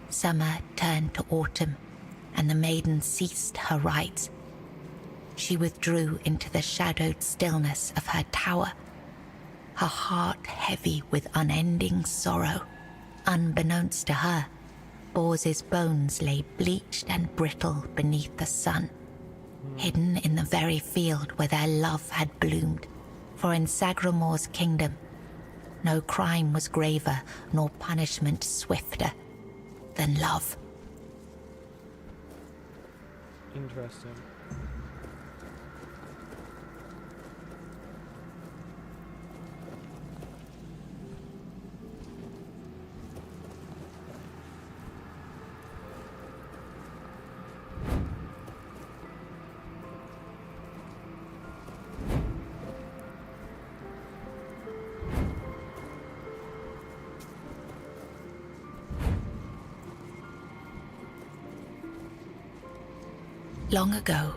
Summer turned to autumn, and the maiden ceased her rides. She withdrew into the shadowed stillness of her tower, her heart heavy with unending sorrow. Unbeknownst to her, Bors's bones lay bleached and brittle beneath the sun, hidden in the very field where their love had bloomed. For in Sagramor's kingdom, no crime was graver nor punishment swifter than love. Interesting. Long ago,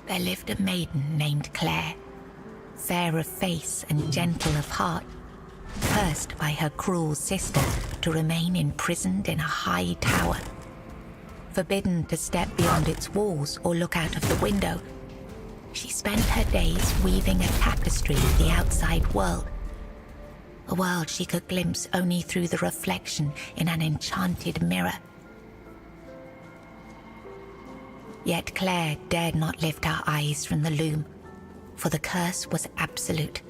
there lived a maiden named Claire, fair of face and gentle of heart, cursed by her cruel sister to remain imprisoned in a high tower. Forbidden to step beyond its walls or look out of the window, she spent her days weaving a tapestry of the outside world. A world she could glimpse only through the reflection in an enchanted mirror. Yet Claire dared not lift her eyes from the loom, for the curse was absolute.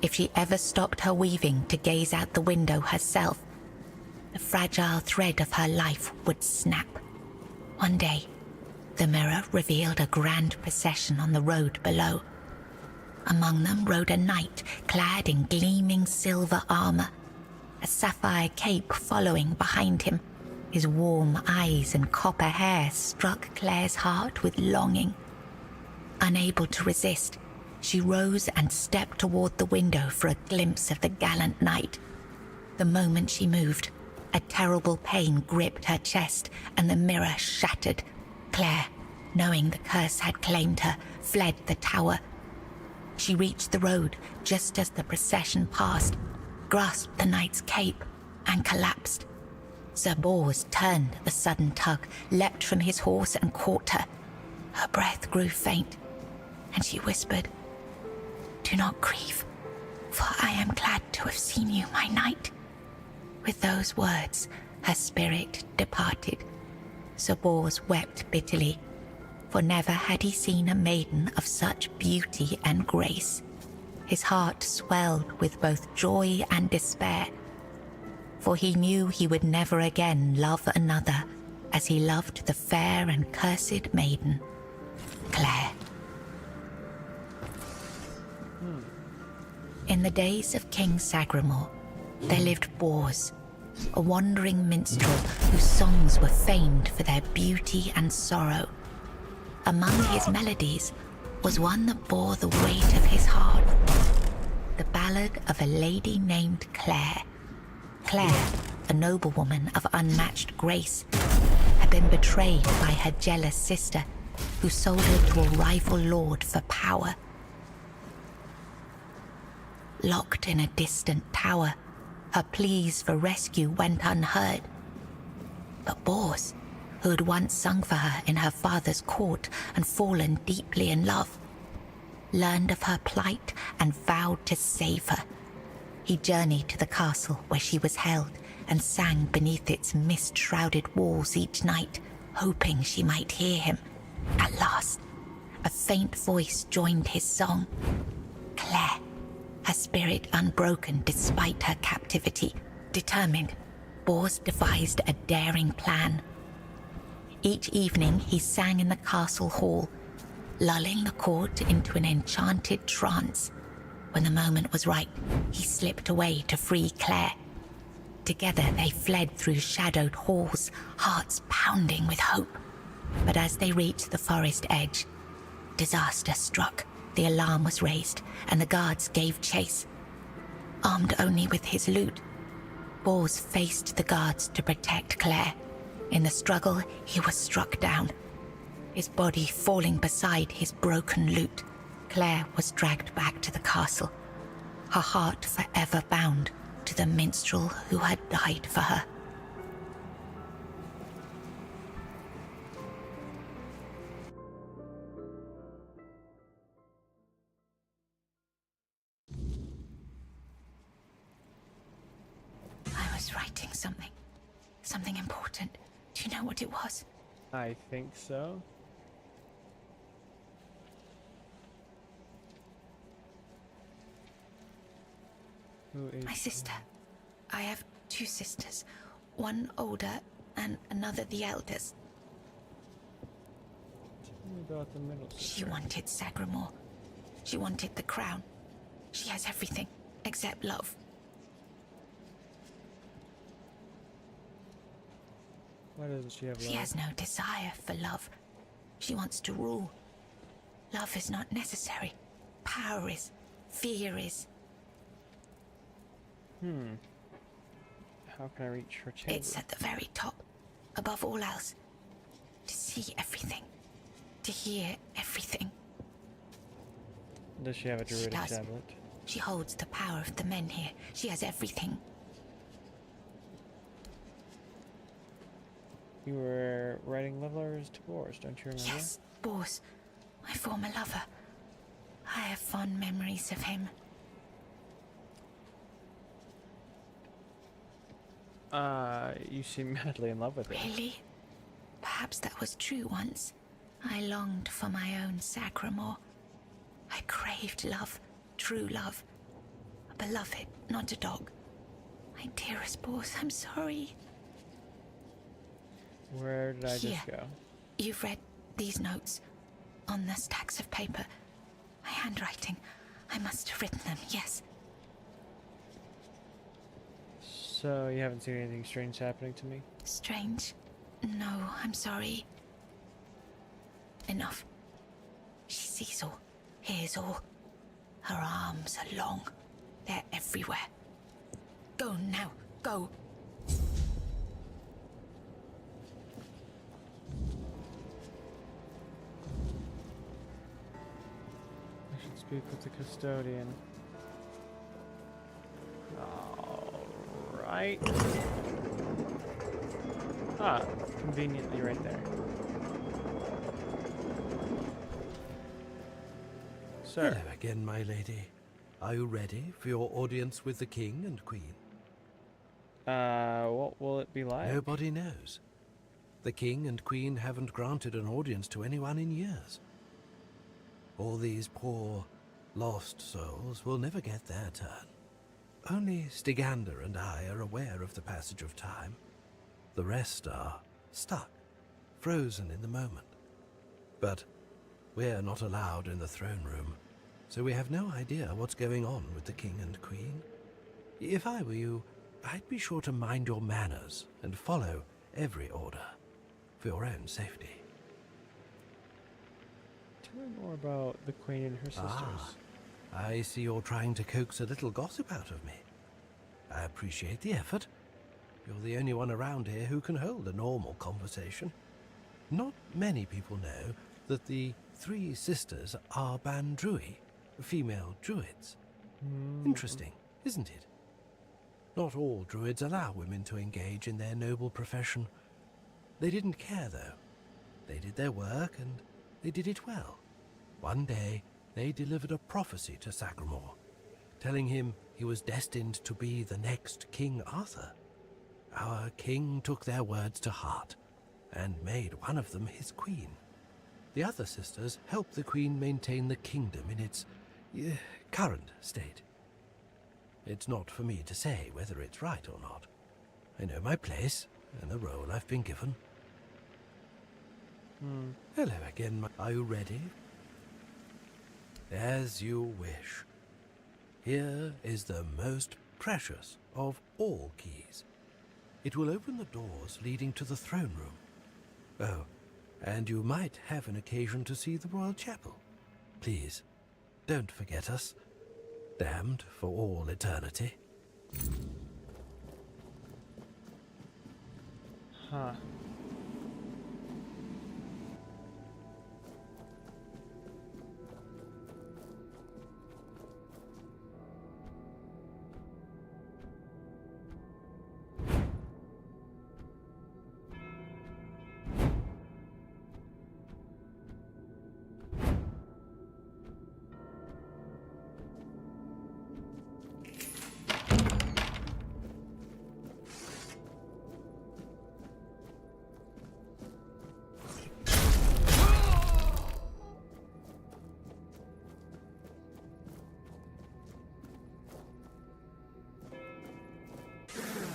If she ever stopped her weaving to gaze out the window herself, the fragile thread of her life would snap. One day, the mirror revealed a grand procession on the road below. Among them rode a knight clad in gleaming silver armor, a sapphire cape following behind him. His warm eyes and copper hair struck Claire's heart with longing. Unable to resist, she rose and stepped toward the window for a glimpse of the gallant knight. The moment she moved, a terrible pain gripped her chest and the mirror shattered. Claire, knowing the curse had claimed her, fled the tower. She reached the road just as the procession passed, grasped the knight's cape, and collapsed. Sir Bors turned at the sudden tug, leapt from his horse and caught her. Her breath grew faint, and she whispered, "Do not grieve, for I am glad to have seen you, my knight." With those words, her spirit departed. Sir Bors wept bitterly, for never had he seen a maiden of such beauty and grace. His heart swelled with both joy and despair, for he knew he would never again love another as he loved the fair and cursed maiden, Claire. In the days of King Sagramore, there lived Bors, a wandering minstrel whose songs were famed for their beauty and sorrow. Among his melodies was one that bore the weight of his heart, the ballad of a lady named Claire. Claire, a noblewoman of unmatched grace, had been betrayed by her jealous sister, who sold her to a rival lord for power. Locked in a distant tower, her pleas for rescue went unheard. But Bors, who had once sung for her in her father's court and fallen deeply in love, learned of her plight and vowed to save her. He journeyed to the castle where she was held and sang beneath its mist-shrouded walls each night, hoping she might hear him. At last, a faint voice joined his song. Claire, her spirit unbroken despite her captivity, determined, Bors devised a daring plan. Each evening he sang in the castle hall, lulling the court into an enchanted trance. When the moment was right, he slipped away to free Claire. Together they fled through shadowed halls, hearts pounding with hope. But as they reached the forest edge, disaster struck. The alarm was raised, and the guards gave chase. Armed only with his lute, Bors faced the guards to protect Claire. In the struggle, he was struck down, his body falling beside his broken lute. Claire was dragged back to the castle, her heart forever bound to the minstrel who had died for her. I was writing something important. Do you know what it was? I think so. My sister. I have two sisters, one older and another the eldest. Tell me about the middle sister. She wanted Sagramore. She wanted the crown. She has everything except love. Why doesn't she have love? She has no desire for love. She wants to rule. Love is not necessary. Power is. Fear is. How can I reach her chamber? It's at the very top, above all else. To see everything. To hear everything. Does she have a druidic does. tablet? She holds the power of the men here. She has everything. You were writing love letters to Boris, don't you remember? Yes, Boris, my former lover. I have fond memories of him. You seem madly in love with him. Really? Perhaps that was true once. I longed for my own Sagramore. I craved love, true love. A beloved, not a dog. My dearest Boris, I'm sorry. Where did I Here. just go? You've read these notes on the stacks of paper. My handwriting. I must have written them, yes. So, you haven't seen anything strange happening to me? Strange? No, I'm sorry. Enough. She sees all, hears all. Her arms are long. They're everywhere. Go now, go. I should speak with the custodian. Alright. Ah, conveniently right there. Sir. Hello again, my lady. Are you ready for your audience with the king and queen? What will it be like? Nobody knows. The king and queen haven't granted an audience to anyone in years. All these poor, lost souls will never get their turn. Only Stygander and I are aware of the passage of time. The rest are stuck, frozen in the moment. But we're not allowed in the throne room, so we have no idea what's going on with the king and queen. If I were you, I'd be sure to mind your manners and follow every order, for your own safety. Tell me more about the queen and her sisters. I see you're trying to coax a little gossip out of me. I appreciate the effort. You're the only one around here who can hold a normal conversation. Not many people know that the three sisters are Bandrui, female druids. Interesting, isn't it? Not all druids allow women to engage in their noble profession. They didn't care, though. They did their work, and they did it well. One day, they delivered a prophecy to Sagramore, telling him he was destined to be the next King Arthur. Our king took their words to heart, and made one of them his queen. The other sisters helped the queen maintain the kingdom in its current state. It's not for me to say whether it's right or not. I know my place and the role I've been given. Hello again. Are you ready? As you wish. Here is the most precious of all keys. It will open the doors leading to the throne room. Oh, and you might have an occasion to see the royal chapel. Please, don't forget us. Damned for all eternity. Huh.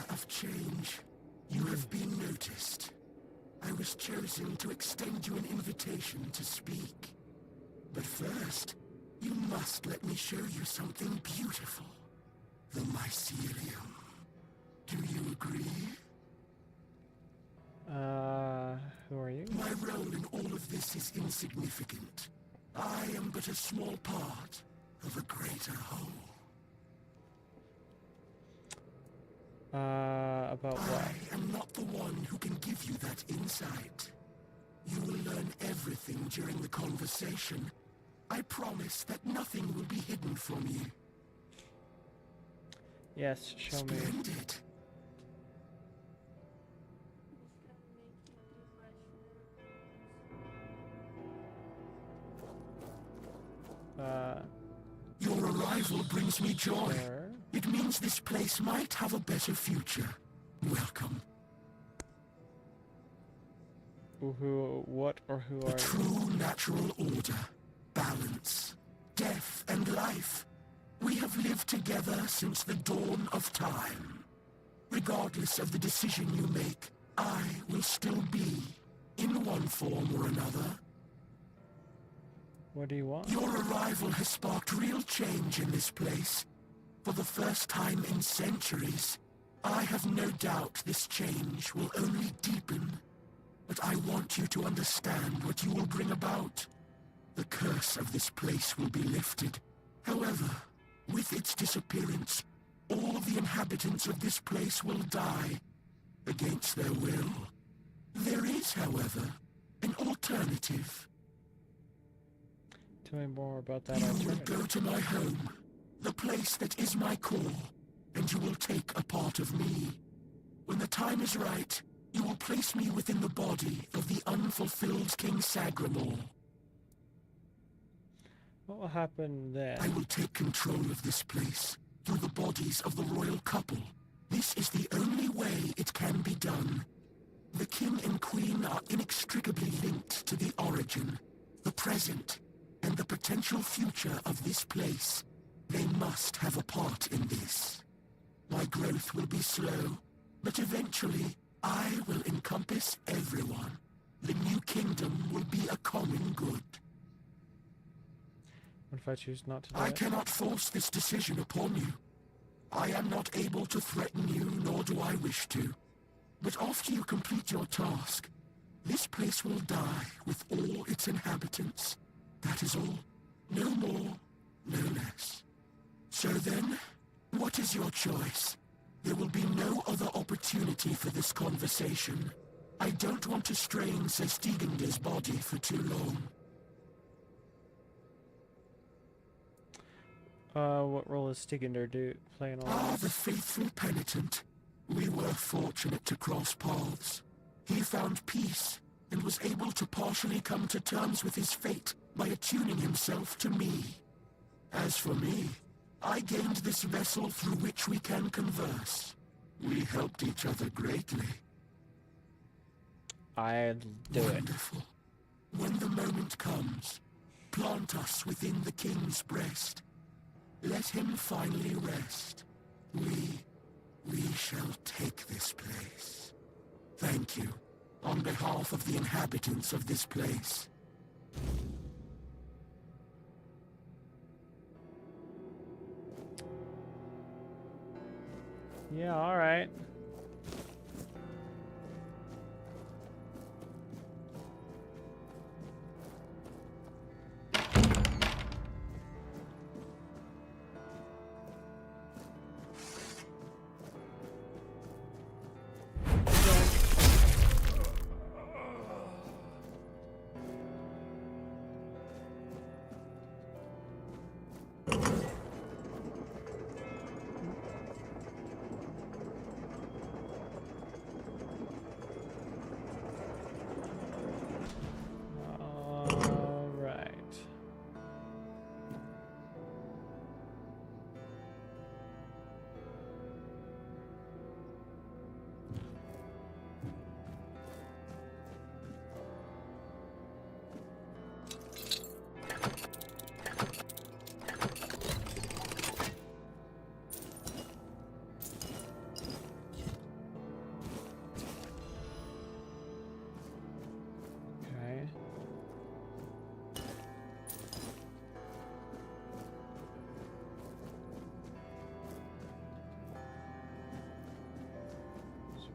Of change, you have been noticed. I was chosen to extend you an invitation to speak. But first, you must let me show you something beautiful. The mycelium. Do you agree? Who are you? My role in all of this is insignificant. I am but a small part of a greater whole. About what? I am not the one who can give you that insight. You will learn everything during the conversation. I promise that nothing will be hidden from you. Yes, show me. Splendid. brings me joy. Sure. It means this place might have a better future. Welcome. What or who are A true natural order, balance, death and life. We have lived together since the dawn of time. Regardless of the decision you make, I will still be, in one form or another. What do you want? Your arrival has sparked real change in this place. For the first time in centuries, I have no doubt this change will only deepen. But I want you to understand what you will bring about. The curse of this place will be lifted. However, with its disappearance, all the inhabitants of this place will die, against their will. There is, however, an alternative. Tell me more about that You will alternative. go to my home, the place that is my core, and you will take a part of me. When the time is right, you will place me within the body of the unfulfilled King Sagramore. What will happen then? I will take control of this place through the bodies of the royal couple. This is the only way it can be done. The king and queen are inextricably linked to the origin, the present, and the potential future of this place. They must have a part in this. My growth will be slow, but eventually I will encompass everyone. The new kingdom will be a common good. What if I choose not to do I it? cannot force this decision upon you. I am not able to threaten you, nor do I wish to. But after you complete your task, this place will die with all its inhabitants. That is all. No more, no less. So then, what is your choice? There will be no other opportunity for this conversation. I don't want to strain Sir Stegender's body for too long. What role is Stigender playing all Ah, this? the faithful penitent. We were fortunate to cross paths. He found peace and was able to partially come to terms with his fate by attuning himself to me. As for me, I gained this vessel through which we can converse. We helped each other greatly. I'd do it. Wonderful. When the moment comes, plant us within the king's breast. Let him finally rest. We shall take this place. Thank you, on behalf of the inhabitants of this place. Yeah, alright.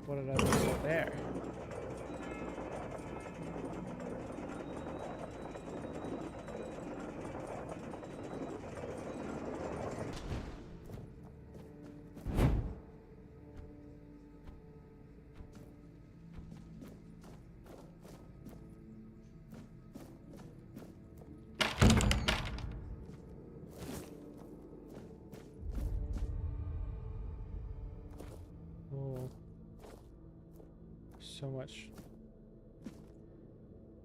What did I do there? Oh. So much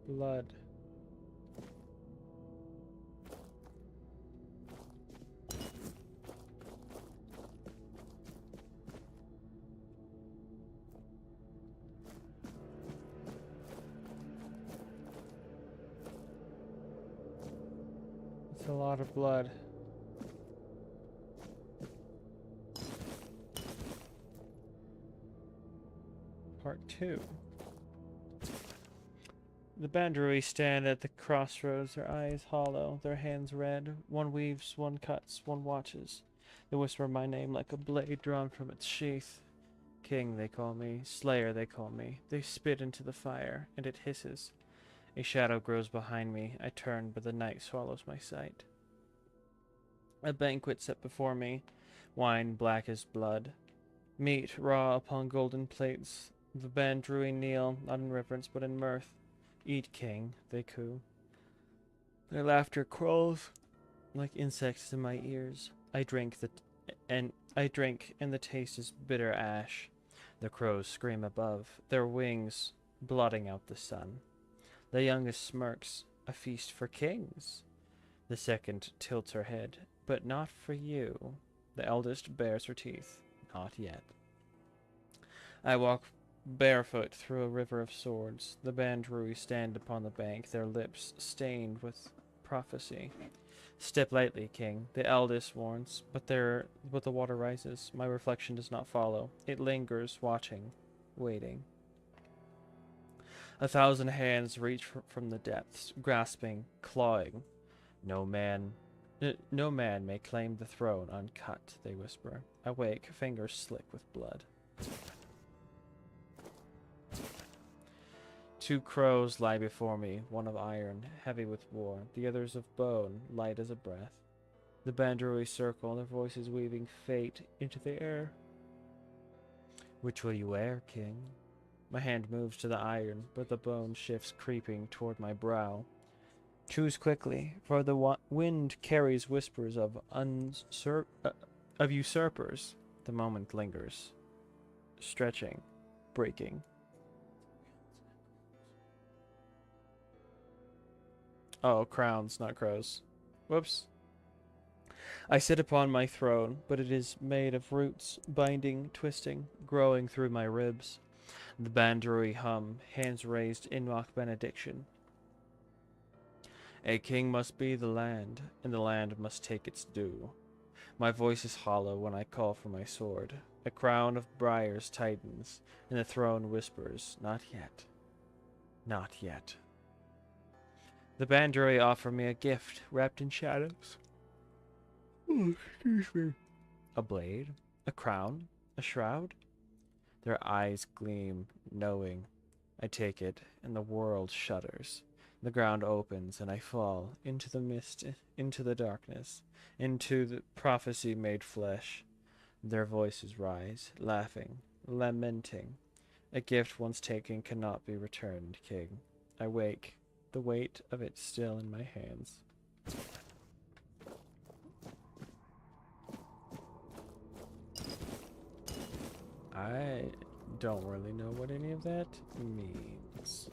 blood. It's a lot of blood. Part 2. The Bandarui stand at the crossroads, their eyes hollow, their hands red. One weaves, one cuts, one watches. They whisper my name like a blade drawn from its sheath. King, they call me. Slayer, they call me. They spit into the fire, and it hisses. A shadow grows behind me. I turn, but the night swallows my sight. A banquet set before me, wine black as blood. Meat raw upon golden plates. The Bandrui kneel, not in reverence, but in mirth. Eat, king, they coo. Their laughter crawls like insects in my ears. I drink, and the taste is bitter ash. The crows scream above, their wings blotting out the sun. The youngest smirks, a feast for kings. The second tilts her head, but not for you. The eldest bares her teeth, not yet. I walk barefoot through a river of swords. The Bandrui stand upon the bank, their lips stained with prophecy. Step lightly, king, the eldest warns, but the water rises. My reflection does not follow. It lingers, watching, waiting. 1,000 hands reach from the depths, grasping, clawing. No man may claim the throne uncut, they whisper. Awake, fingers slick with blood. 2 crows lie before me, one of iron, heavy with war, the others of bone, light as a breath. The Bandrui circle, their voices weaving fate into the air. Which will you wear, king? My hand moves to the iron, but the bone shifts, creeping toward my brow. Choose quickly, for the wind carries whispers of usurpers. The moment lingers, stretching, breaking. Oh, crowns, not crows. Whoops. I sit upon my throne, but it is made of roots, binding, twisting, growing through my ribs. The Bandrui hum, hands raised in mock benediction. A king must be the land, and the land must take its due. My voice is hollow when I call for my sword. A crown of briars tightens, and the throne whispers, not yet. Not yet. The Bandrui offer me a gift wrapped in shadows. Oh, excuse me. A blade? A crown? A shroud? Their eyes gleam, knowing. I take it, and the world shudders. The ground opens, and I fall into the mist, into the darkness, into the prophecy made flesh. Their voices rise, laughing, lamenting. A gift once taken cannot be returned, king. I wake, the weight of it still in my hands. I don't really know what any of that means.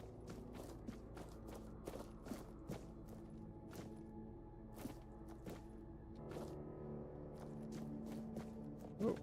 Oh.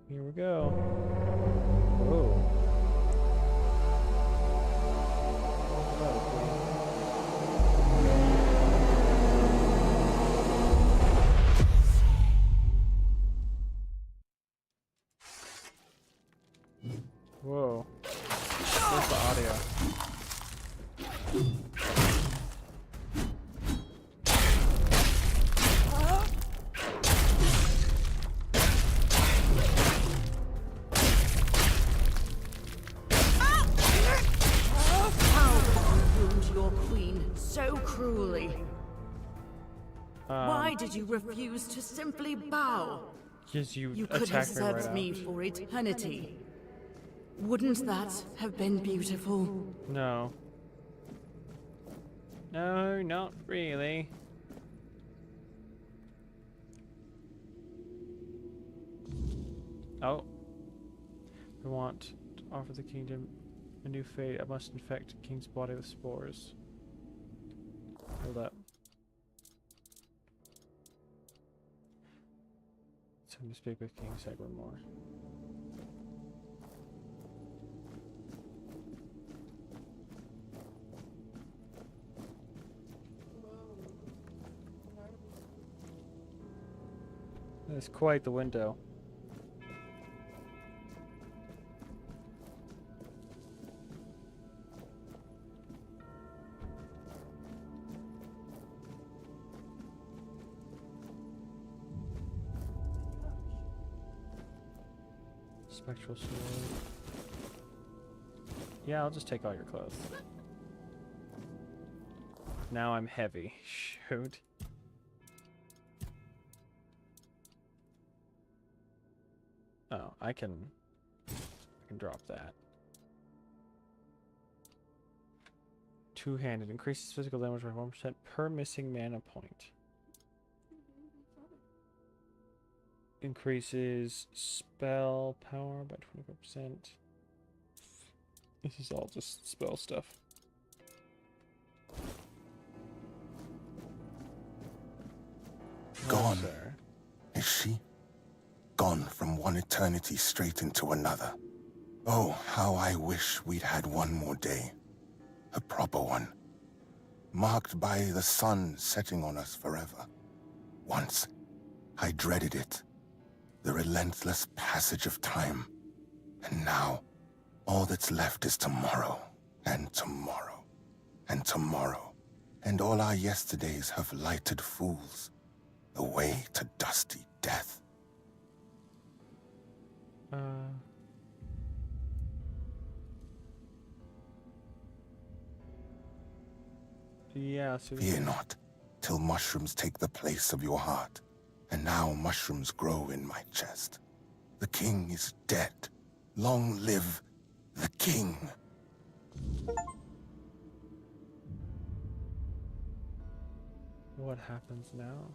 Here we go. Whoa. Whoa. Where's the audio? Why did you refuse to simply bow? Because you could have attacked me right served me after. for eternity. Wouldn't that have been beautiful? No. No, not really. Oh. I want to offer the kingdom A new fate. I must infect the king's body with spores. Hold up. Time to speak with King Sagramore. That's quite the window. Spectral sword. Yeah, I'll just take all your clothes. Now I'm heavy. Shoot. Oh, I can drop that. Two-handed increases physical damage by 1% per missing mana point. Increases spell power by 25%. This is all just spell stuff. Gone. Is she? Gone from one eternity straight into another. Oh, how I wish we'd had one more day. A proper one. Marked by the sun setting on us forever. Once, I dreaded it. The relentless passage of time. And now, all that's left is tomorrow, and tomorrow, and tomorrow. And all our yesterdays have lighted fools. The way to dusty death. Yeah, so fear not, till mushrooms take the place of your heart. And now mushrooms grow in my chest. The king is dead. Long live the king. What happens now?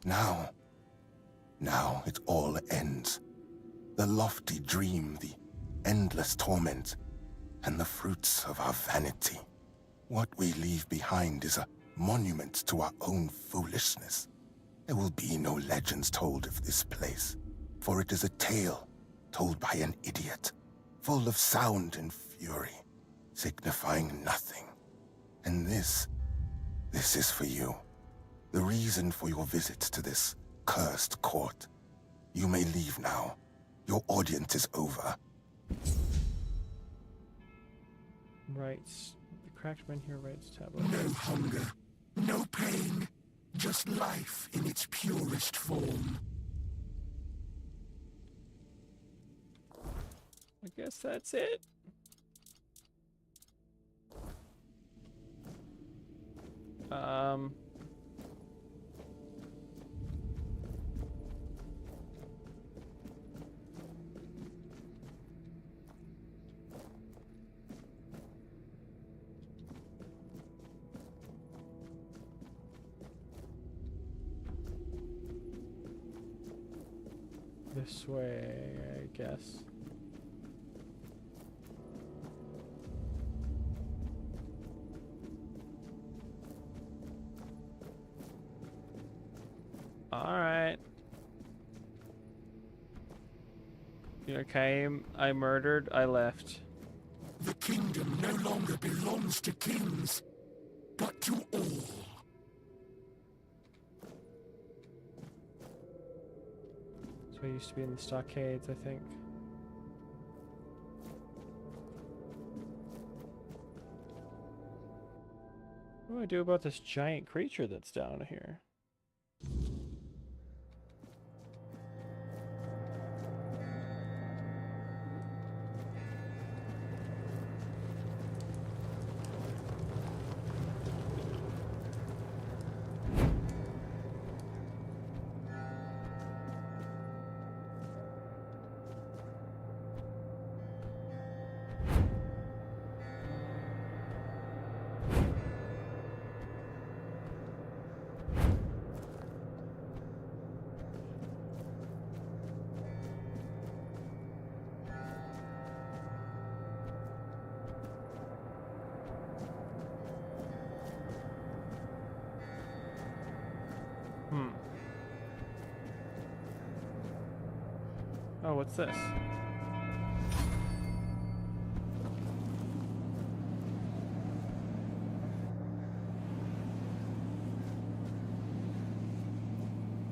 Now it all ends. The lofty dream, the endless torment, and the fruits of our vanity. What we leave behind is a monument to our own foolishness. There will be no legends told of this place, for it is a tale told by an idiot, full of sound and fury, signifying nothing. And this is for you. The reason for your visit to this cursed court. You may leave now. Your audience is over. Writes. The cracked man here writes tablet. No hunger, no pain, just life in its purest form. I guess that's it. This way, I guess. Alright. You came, I murdered, I left. The kingdom no longer belongs to kings, but to all. So I used to be in the stockades, I think. What do I do about this giant creature that's down here? Oh, what's this?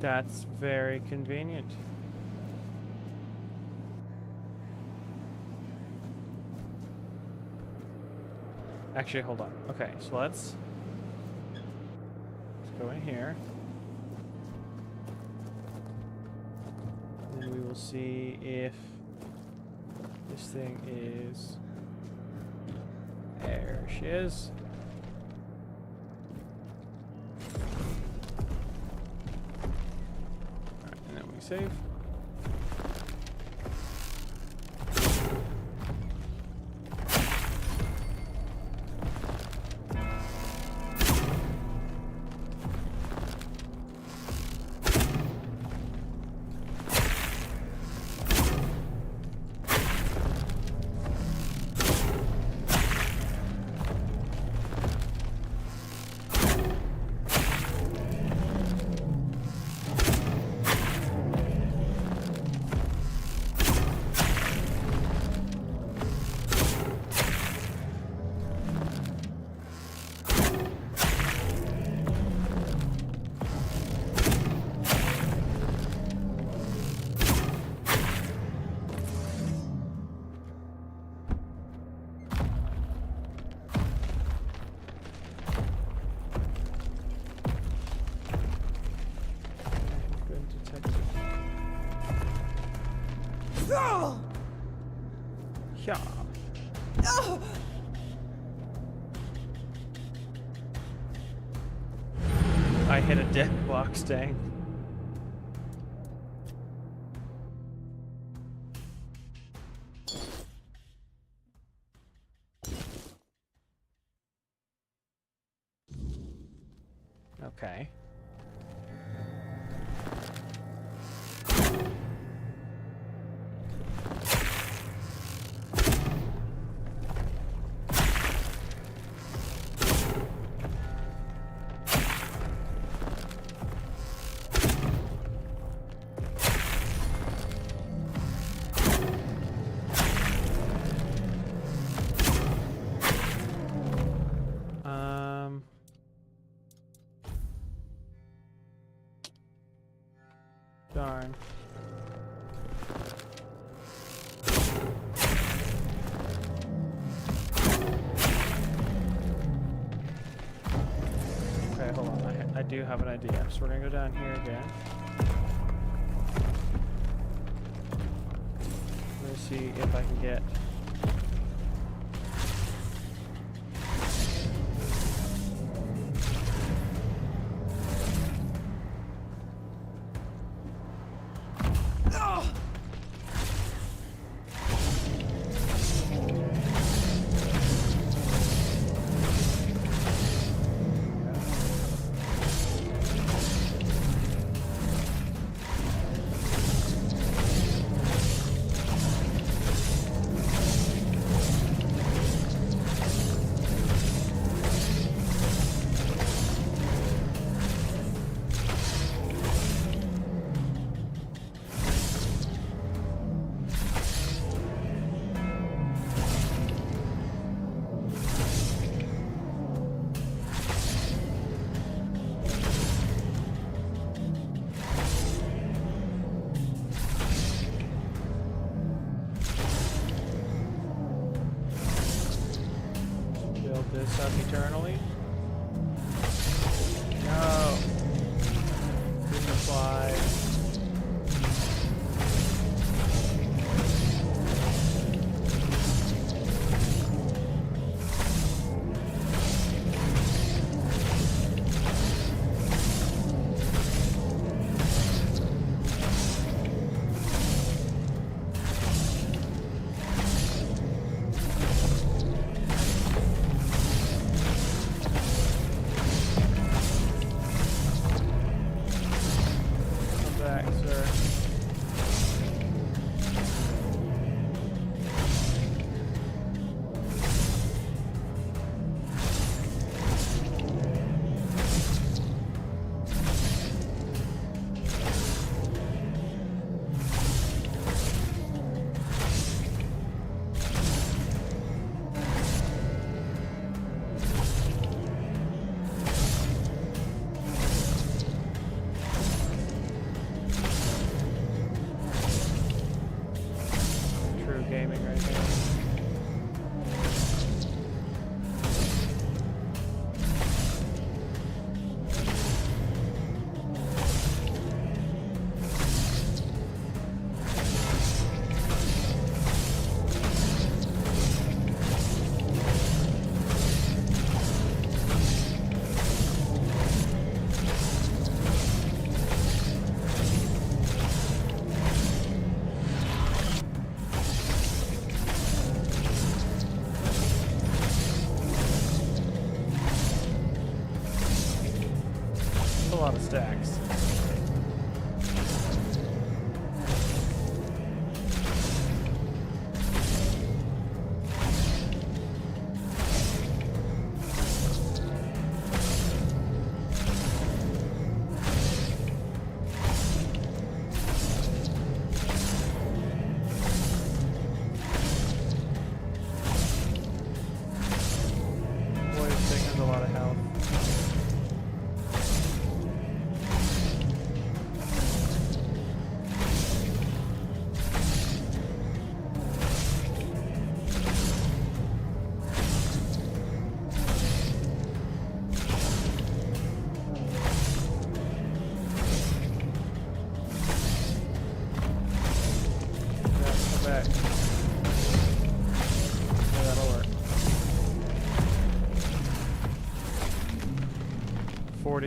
That's very convenient. Actually, hold on. Okay, so let's go in here. And we will see if this thing is... There she is. Alright, and then we save. Yeah. I hit a dead box, dang. Okay. Darn. Okay, hold on. I do have an idea. So we're gonna go down here again. We're gonna see if I can get... this up eternally. No. Didn't apply.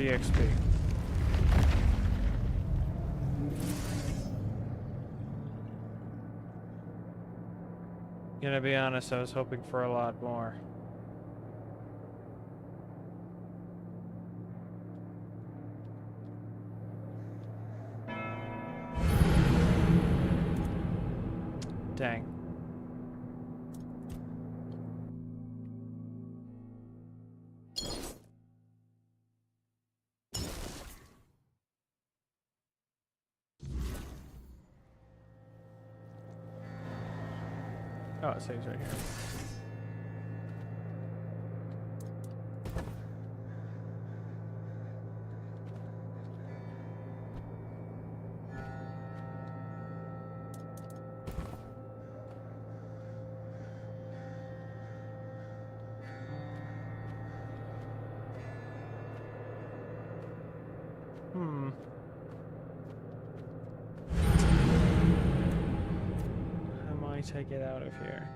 EXP. Gonna be honest, I was hoping for a lot more. Dang. Oh, it saves right here. How might I get out of here?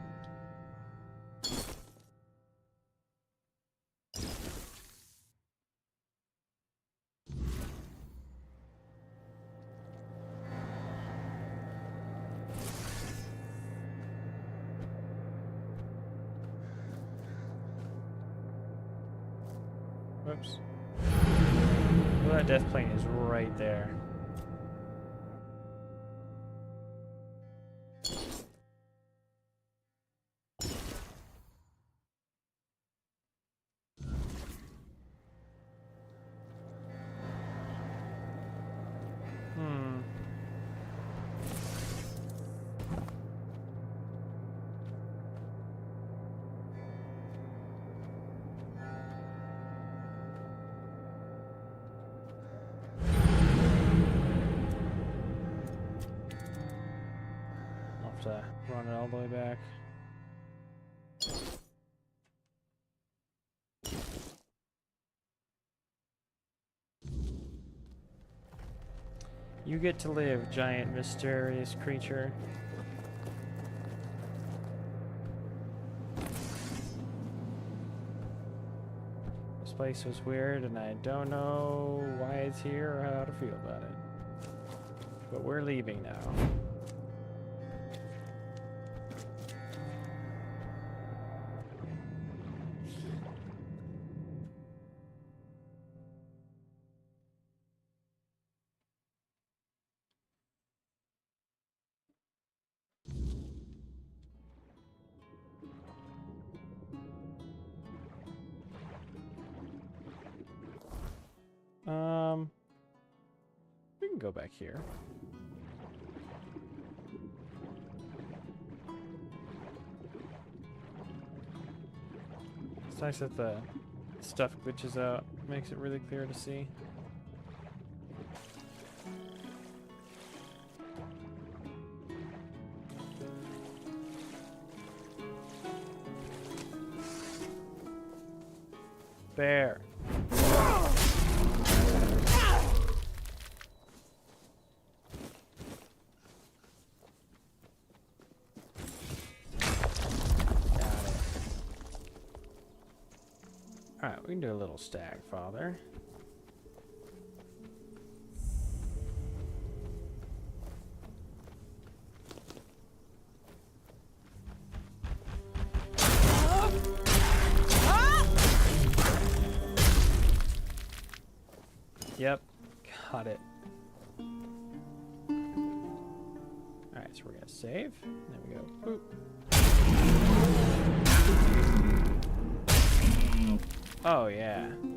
Whoops. Well, that death plane is right there. To run it all the way back. You get to live, giant mysterious creature. This place was weird and I don't know why it's here or how to feel about it. But we're leaving now. We can go back here. It's nice that the stuff glitches out, makes it really clear to see. Bear. Alright, we can do a little stag, father. Yep, got it. Alright, so we're gonna save. There we go. Boop. Oh, yeah. And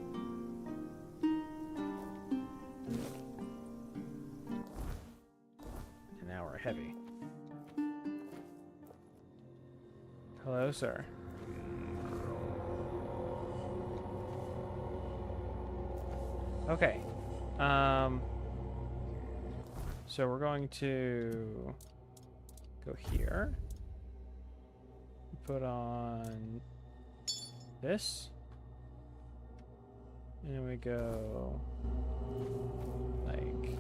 now we're heavy. Hello, sir. Okay. So we're going to go here. Put on this. And we go like,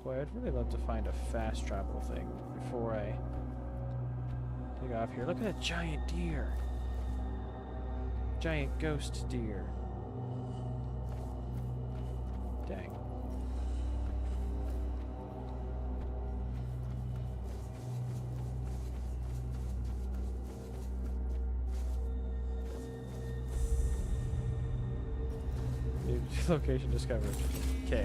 boy, I'd really love to find a fast travel thing before I take off here. Look at that giant deer. giant ghost deer. Dang. Location discovered. Okay.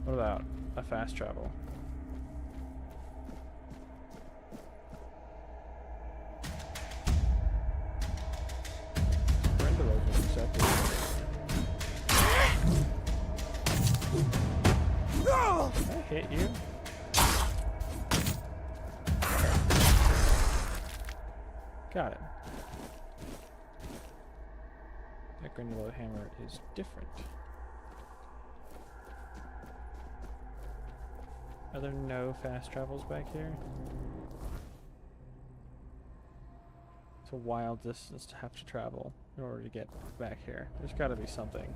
What about a fast travel? Did I hit you? Got it. That granulate hammer is different. Are there no fast travels back here? It's a wild distance to have to travel in order to get back here. There's gotta be something.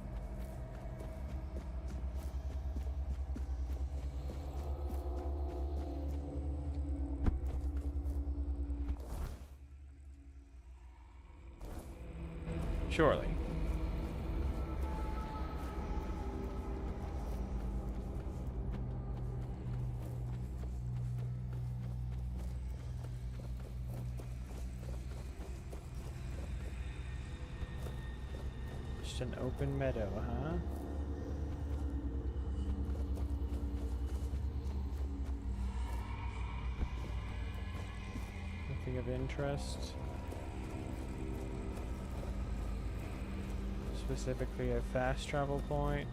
Surely. Just an open meadow, huh? Nothing of interest. Specifically a fast travel point.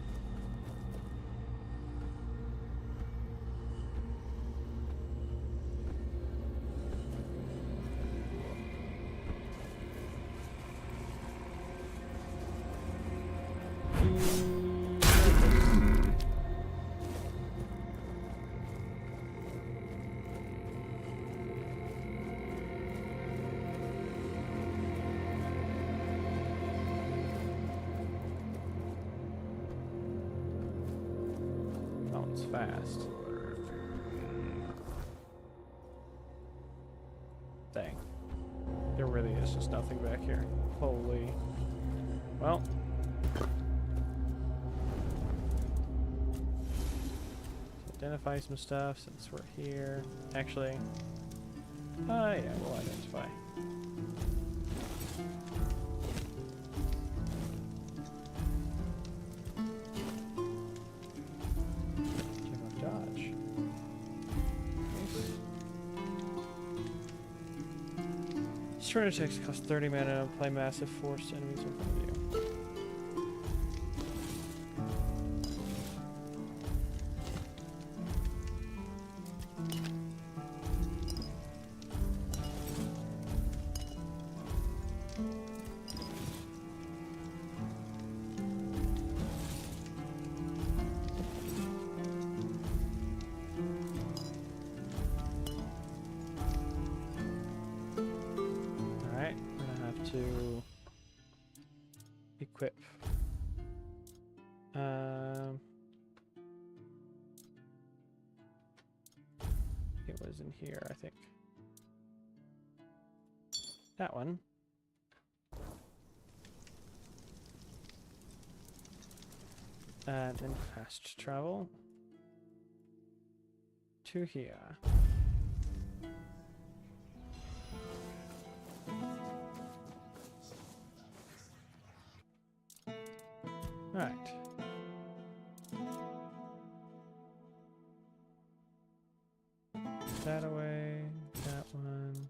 Fast. Dang. There really is just nothing back here. Holy. Well. Let's identify some stuff since we're here. Actually. Yeah, we'll identify. Turn attacks cost 30 mana and apply massive force to enemies in front of you. Equip. It was in here, I think. That one. And then fast travel to here. Right. That away, that one.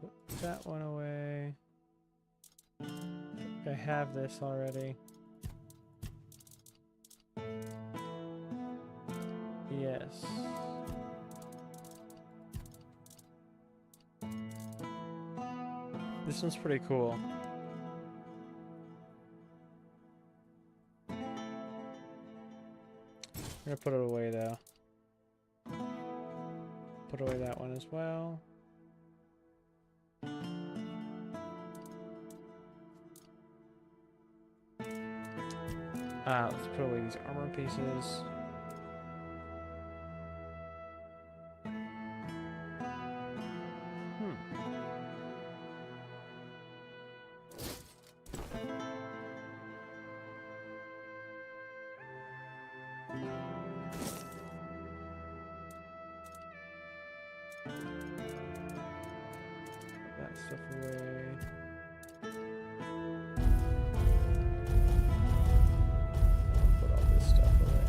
Put that one away. I have this already. Yes. This one's pretty cool. I'm gonna put it away though. Put away that one as well. Let's put away these armor pieces. stuff away. I'll put all this stuff away.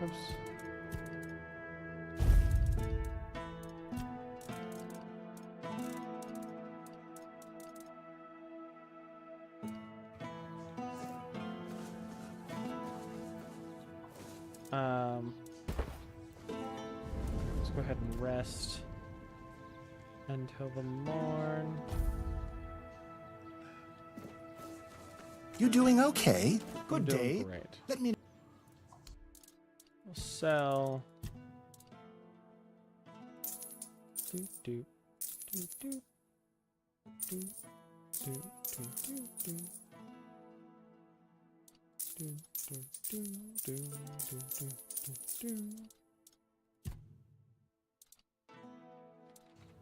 Oops. Let's go ahead and rest until the morn. You doing okay? Good Doing day. great. Let me. We'll sell. Do do do do do do do do do. Do, do, do, do, do, do, do, do.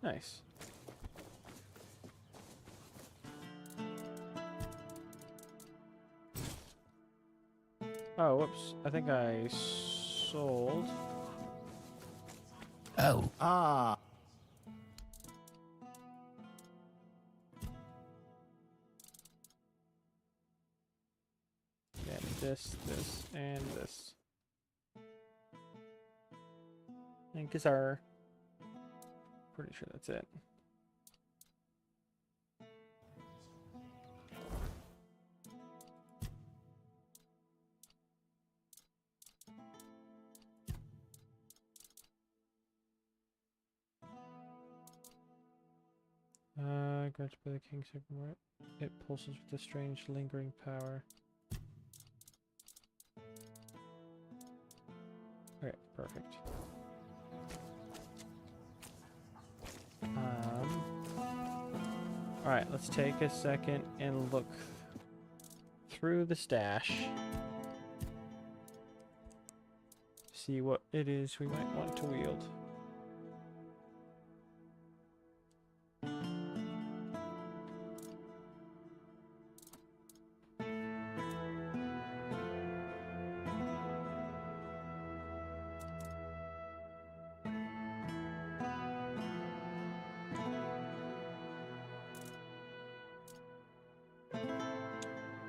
Nice. Oh, whoops. I think I sold. Oh. Ah. Yeah, this, and this. And guitar. Pretty sure that's it. Granted by the King's Sigmar. It pulses with a strange lingering power. Okay, perfect. Alright, let's take a second and look through the stash. See what it is we might want to wield.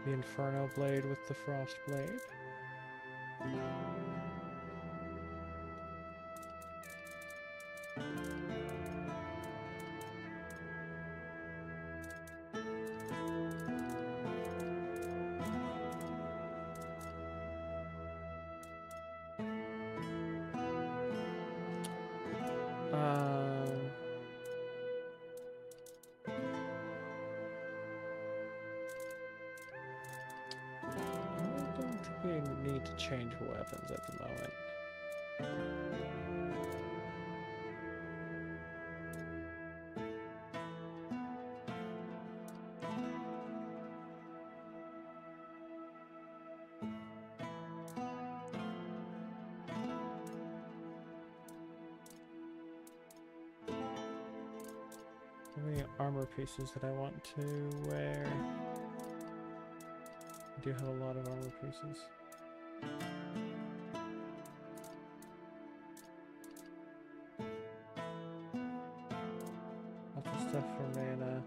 The Inferno Blade with the Frost Blade. We need to change weapons at the moment. How many armor pieces that I want to wear? I do have a lot of armor pieces. Lots of stuff for mana.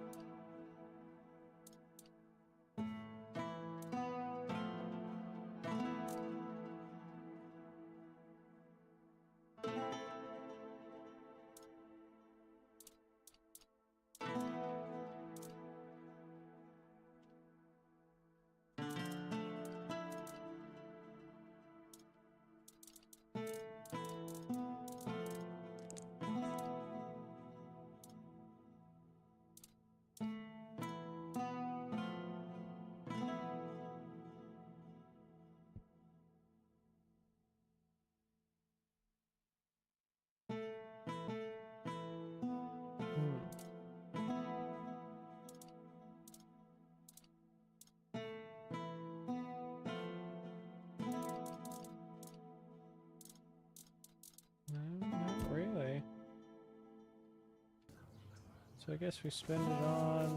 So I guess we spend it on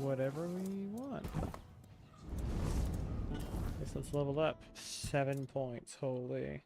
whatever we want. Guess let's level up. 7 points, holy.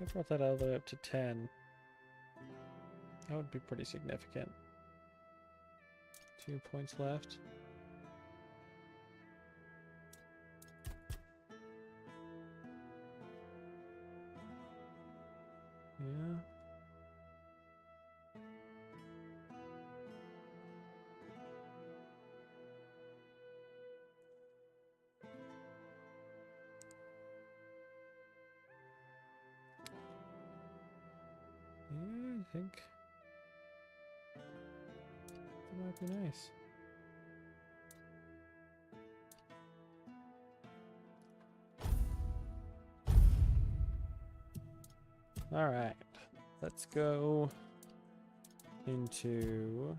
I brought that all the way up to 10. That would be pretty significant. 2 points left. Yeah. I think that might be nice. All right, let's go into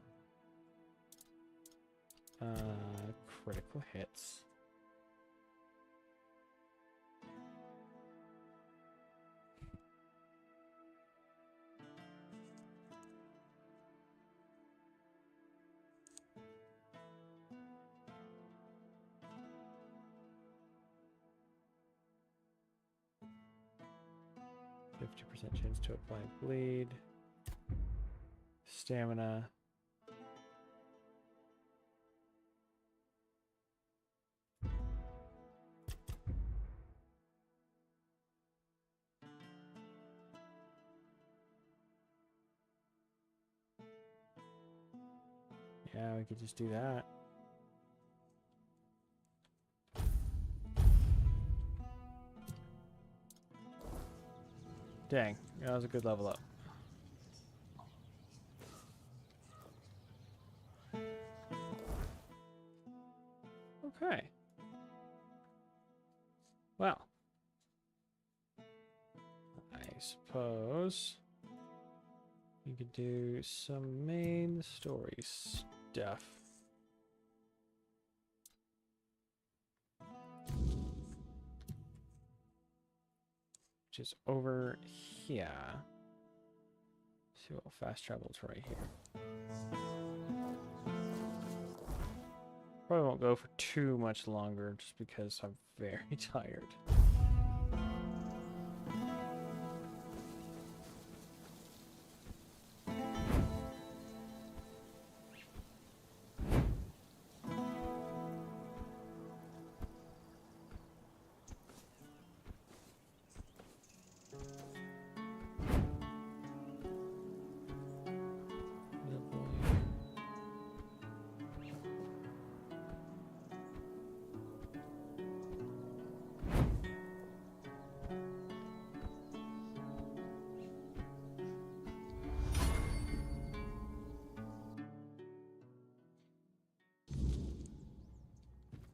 critical hits. Chance to apply bleed. Stamina. Yeah, we could just do that. Dang, that was a good level up. Okay. Well, I suppose we could do some main story stuff. Which is over here. See what fast travel's right here. Probably won't go for too much longer just because I'm very tired.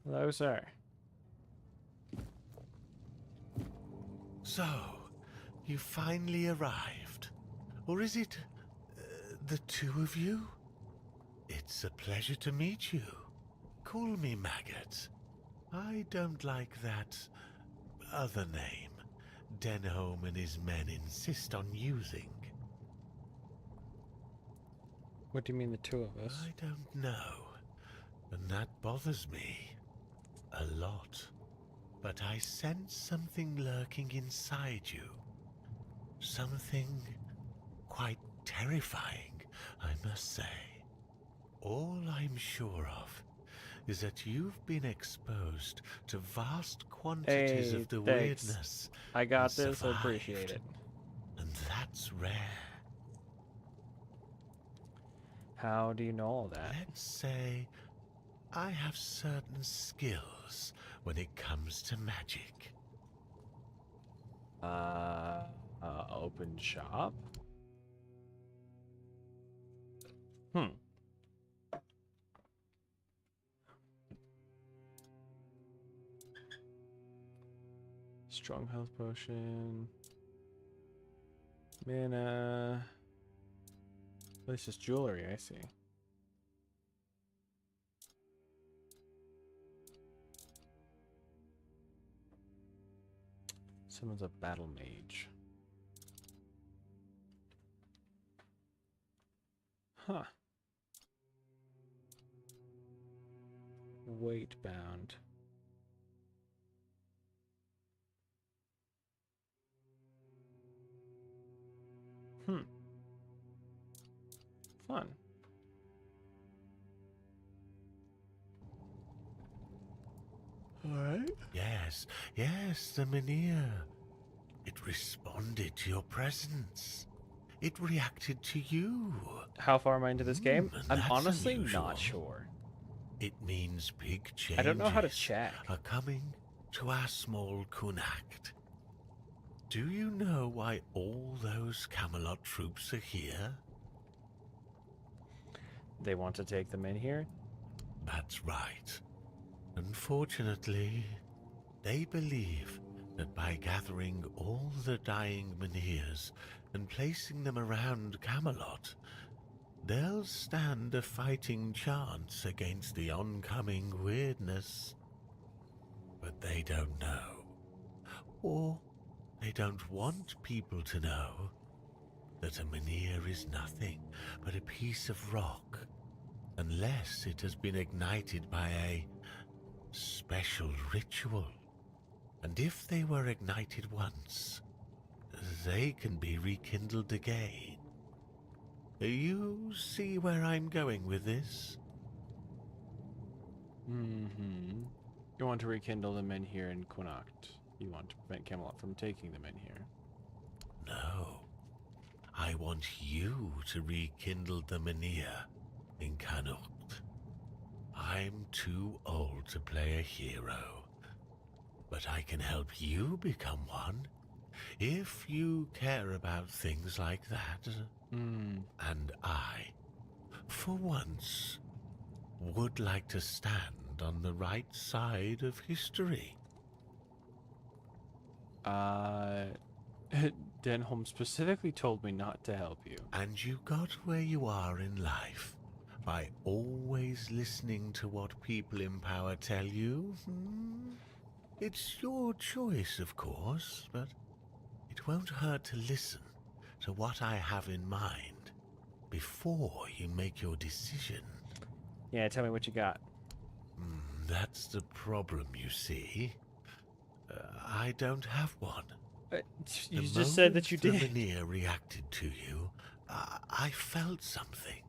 Hello, sir. So, you finally arrived. Or is it the two of you? It's a pleasure to meet you. Call me Maggot. I don't like that other name Denholm and his men insist on using. What do you mean the two of us? I don't know. And that bothers me. A lot. But I sense something lurking inside you. Something quite terrifying, I must say. All I'm sure of is that you've been exposed to vast quantities of the weirdness. I got this, I appreciate it. And that's rare. How do you know all that? Let's say I have certain skills when it comes to magic. Open shop? Strong health potion. Mana. This is jewelry, I see. Someone's a battle mage. Huh. Weight bound. Fun. Alright. Yes, the Menhir. It responded to your presence. It reacted to you. How far am I into this game? I'm That's honestly unusual. not sure. It means big changes I don't know how to check. are coming to our small Kunacht. Do you know why all those Camelot troops are here? They want to take them in here? That's right. Unfortunately, they believe that by gathering all the dying Menhirs and placing them around Camelot, they'll stand a fighting chance against the oncoming weirdness. But they don't know, or they don't want people to know, that a Menhir is nothing but a piece of rock, unless it has been ignited by a special ritual. And if they were ignited once, they can be rekindled again. You see where I'm going with this? You want to rekindle the men here in Connacht. You want to prevent Camelot from taking the men here. No. I want you to rekindle the Menhir in Connacht. I'm too old to play a hero, but I can help you become one if you care about things like that. And I, for once, would like to stand on the right side of history. Denholm specifically told me not to help you. And you got where you are in life by always listening to what people in power tell you? It's your choice, of course, but it won't hurt to listen to what I have in mind before you make your decision. Yeah, tell me what you got. That's the problem, you see. I don't have one. You just said that you did. The Menhir reacted to you. I felt something.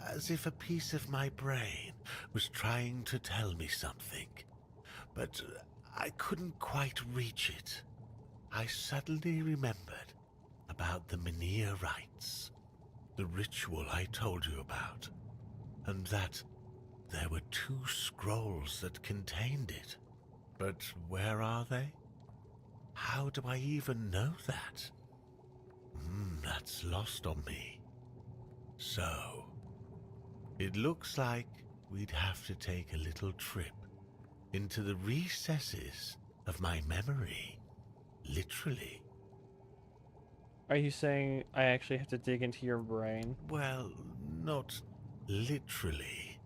As if a piece of my brain was trying to tell me something. But I couldn't quite reach it. I suddenly remembered about the Menhir rites, the ritual I told you about, and that there were 2 scrolls that contained it. But where are they? How do I even know that? That's lost on me. So, it looks like we'd have to take a little trip into the recesses of my memory. Literally. Are you saying I actually have to dig into your brain? Well, not literally.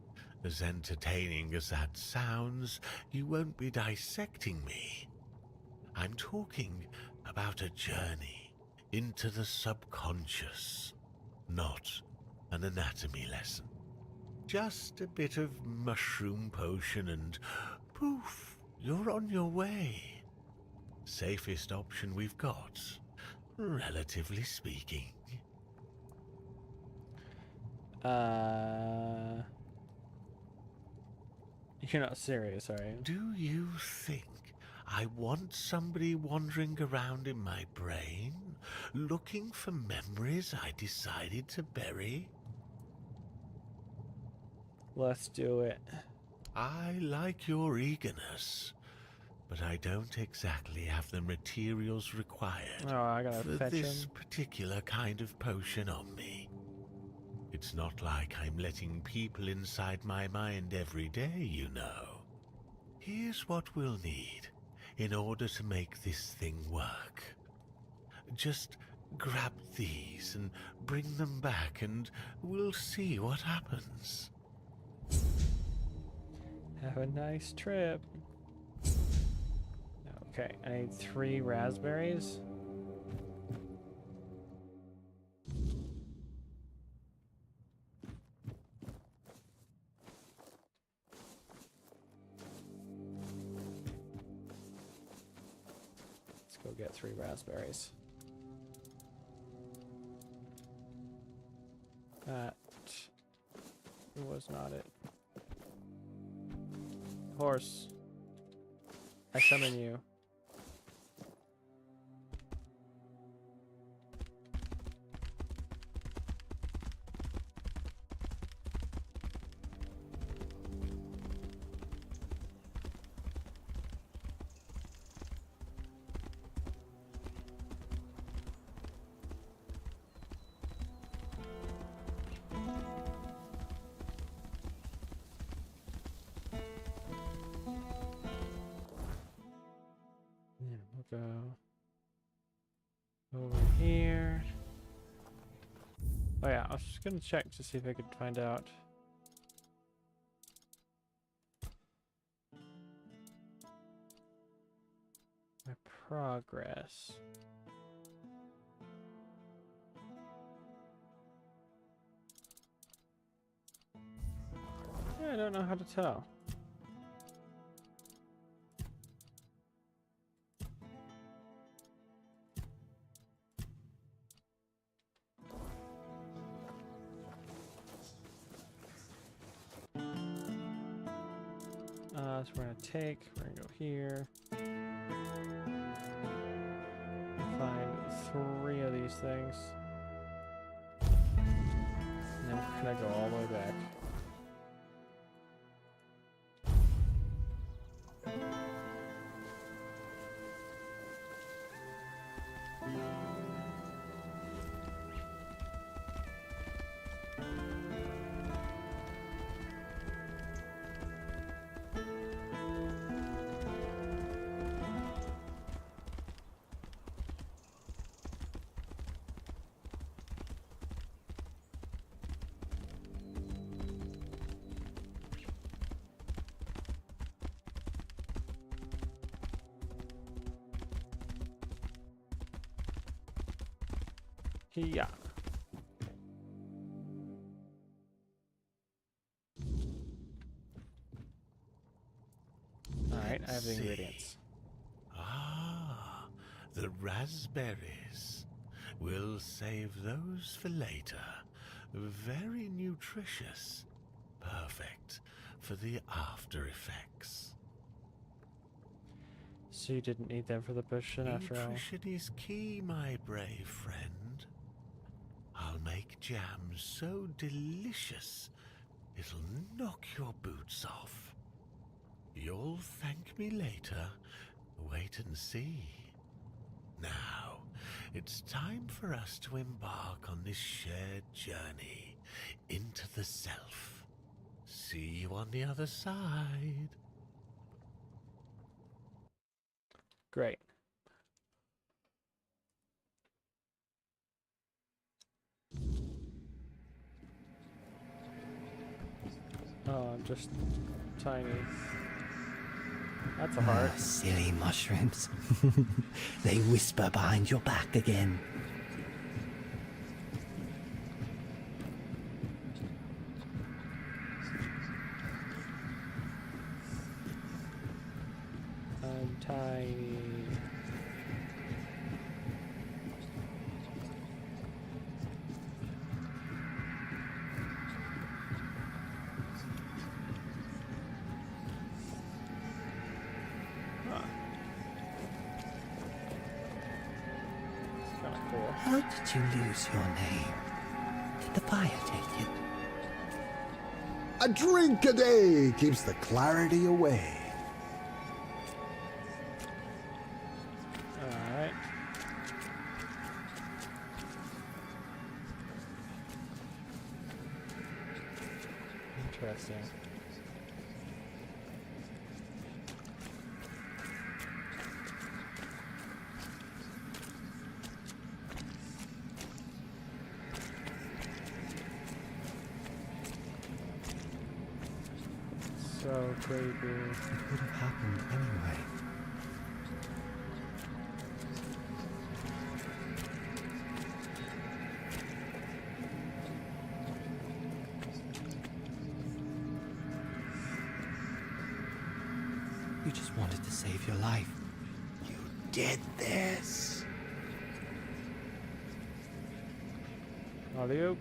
As entertaining as that sounds, you won't be dissecting me. I'm talking about a journey into the subconscious, not an anatomy lesson. Just a bit of mushroom potion and poof, you're on your way. Safest option we've got, relatively speaking. You're not serious, are you? Do you think I want somebody wandering around in my brain, looking for memories I decided to bury? Let's do it. I like your eagerness, but I don't exactly have the materials required I gotta for fetch this him. particular kind of potion on me. It's not like I'm letting people inside my mind every day, you know. Here's what we'll need in order to make this thing work. Just grab these and bring them back and we'll see what happens. Have a nice trip. Okay, I need 3 raspberries. Let's go get 3 raspberries. That was not it. Horse, I summon you. Go over here. Oh yeah, I was just gonna check to see if I could find out. My progress. Yeah, I don't know how to tell. So we're gonna go here. Find 3 of these things. And then we're gonna go all the way back. Yeah. Alright, I have the ingredients. Ah, the raspberries. We'll save those for later. Very nutritious. Perfect for the after effects. So you didn't need them for the potion after all? Nutrition is key, my brave friend. I'll make jam so delicious, it'll knock your boots off. You'll thank me later. Wait and see. Now, it's time for us to embark on this shared journey into the self. See you on the other side. Great. Oh, just tiny. That's a heart. Ah, silly mushrooms. They whisper behind your back again. I'm tiny. How did you lose your name? Did the fire take it? A drink a day keeps the clarity away. Alright. Interesting. So creepy. It could have happened anyway. You just wanted to save your life. You did this. Audio.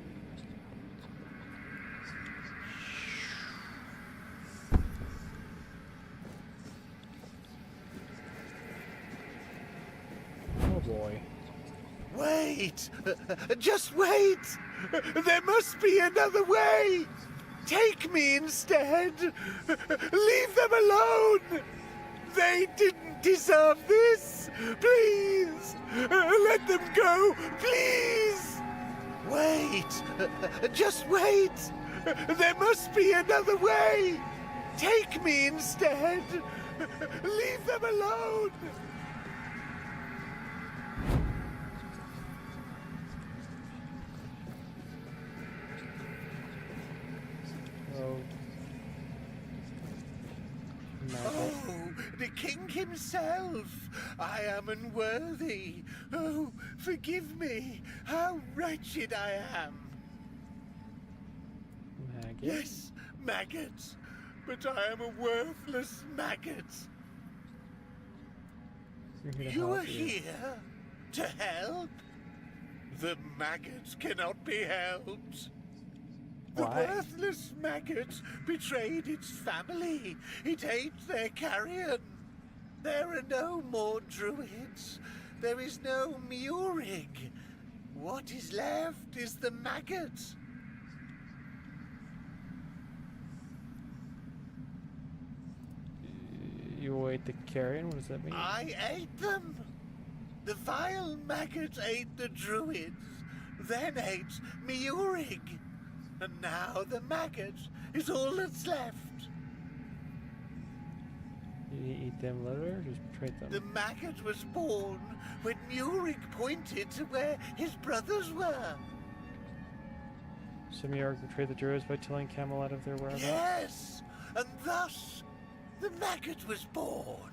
Oh boy. Wait! Just wait! There must be another way! Take me instead! Leave them alone! They didn't deserve this! Please! Let them go! Please! Wait! Just wait! There must be another way! Take me instead! Leave them alone! Oh, the king himself! I am unworthy. Oh, forgive me. How wretched I am. Maggot? Yes, maggot. But I am a worthless maggot. You are here to help? The maggot cannot be helped. The Why? worthless maggot betrayed its family. It ate their carrion. There are no more druids. There is no Murig. What is left is the maggot. You ate the carrion? What does that mean? I ate them. The vile maggot ate the druids, then ate Murig. And now the maggot is all that's left. Did he eat them later or just betrayed them? The maggot was born when Murig pointed to where his brothers were. So Miorg betrayed the druids by telling Camelot of their whereabouts? Yes, and thus the maggot was born.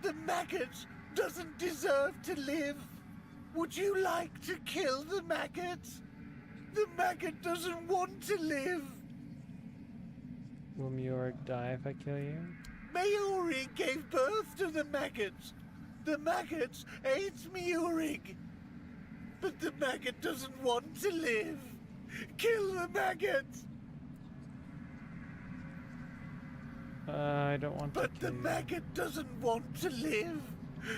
The maggot doesn't deserve to live. Would you like to kill the maggot? The maggot doesn't want to live. Will Miorg die if I kill you? Murig gave birth to the maggot. The maggot ate Murig. But the maggot doesn't want to live. Kill the maggot! I don't want to But kill the you. maggot doesn't want to live.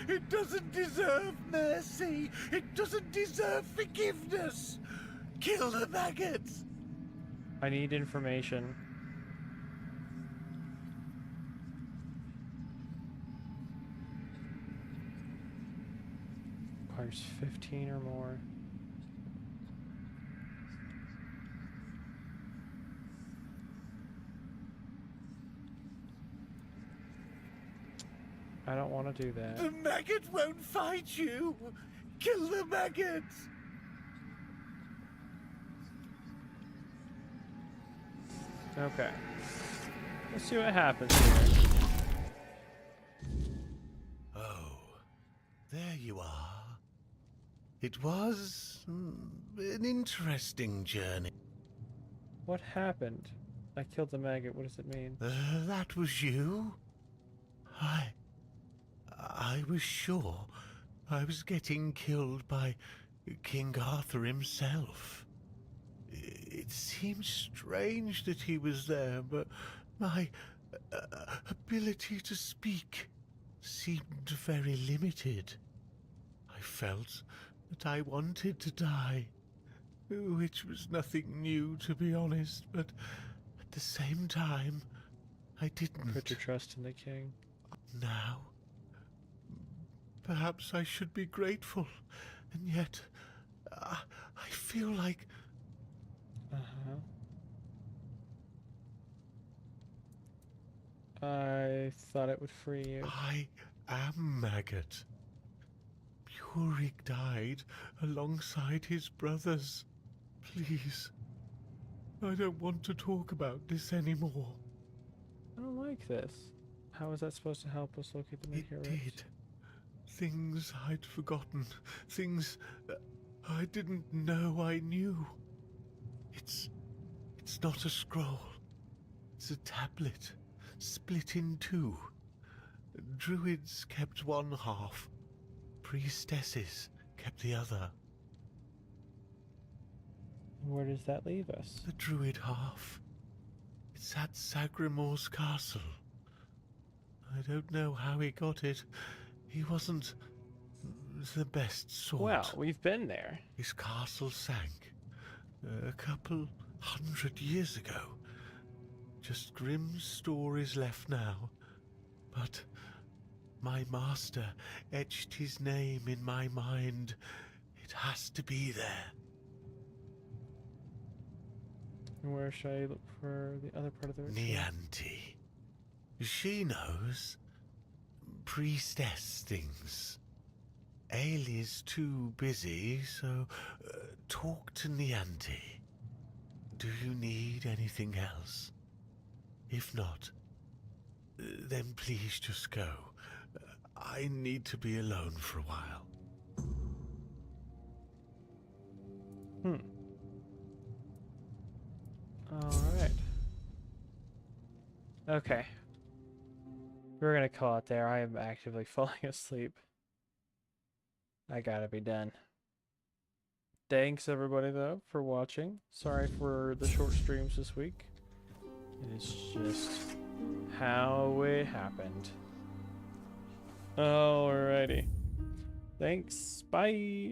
It doesn't deserve mercy. It doesn't deserve forgiveness. Kill the maggot! I need information. Requires 15 or more. I don't want to do that. The maggot won't fight you. Kill the maggot! Okay. Let's see what happens here. Oh, there you are. It was an interesting journey. What happened? I killed the maggot. What does it mean? That was you? I was sure I was getting killed by King Arthur himself. It seemed strange that he was there, but my ability to speak seemed very limited. I felt that I wanted to die, which was nothing new, to be honest, but At the same time, I didn't. Put your trust in the king. Now, perhaps I should be grateful, and yet I feel like... I thought it would free you. I am Maggot. Purig died alongside his brothers. Please, I don't want to talk about this anymore. I don't like this. How is that supposed to help us locate the meteorites? It did. Things I'd forgotten. Things I didn't know I knew. It's not a scroll. It's a tablet, split in two. Druids kept one half. Priestesses kept the other. Where does that leave us? The druid half. It's at Sagremore's castle. I don't know how he got it. He wasn't the best sort. Well, we've been there. His castle sank a couple 100 years ago. Just grim stories left now. But my master etched his name in my mind. It has to be there. And where should I look for the other part of the ritual? Nianti. She knows. Priestess things. Ailey's too busy, so talk to Nianti. Do you need anything else? If not, then please just go. I need to be alone for a while. Alright. Okay. We're gonna call it there. I am actively falling asleep. I gotta be done. Thanks everybody though for watching. Sorry for the short streams this week. It is just how it happened. Alrighty. Thanks. Bye.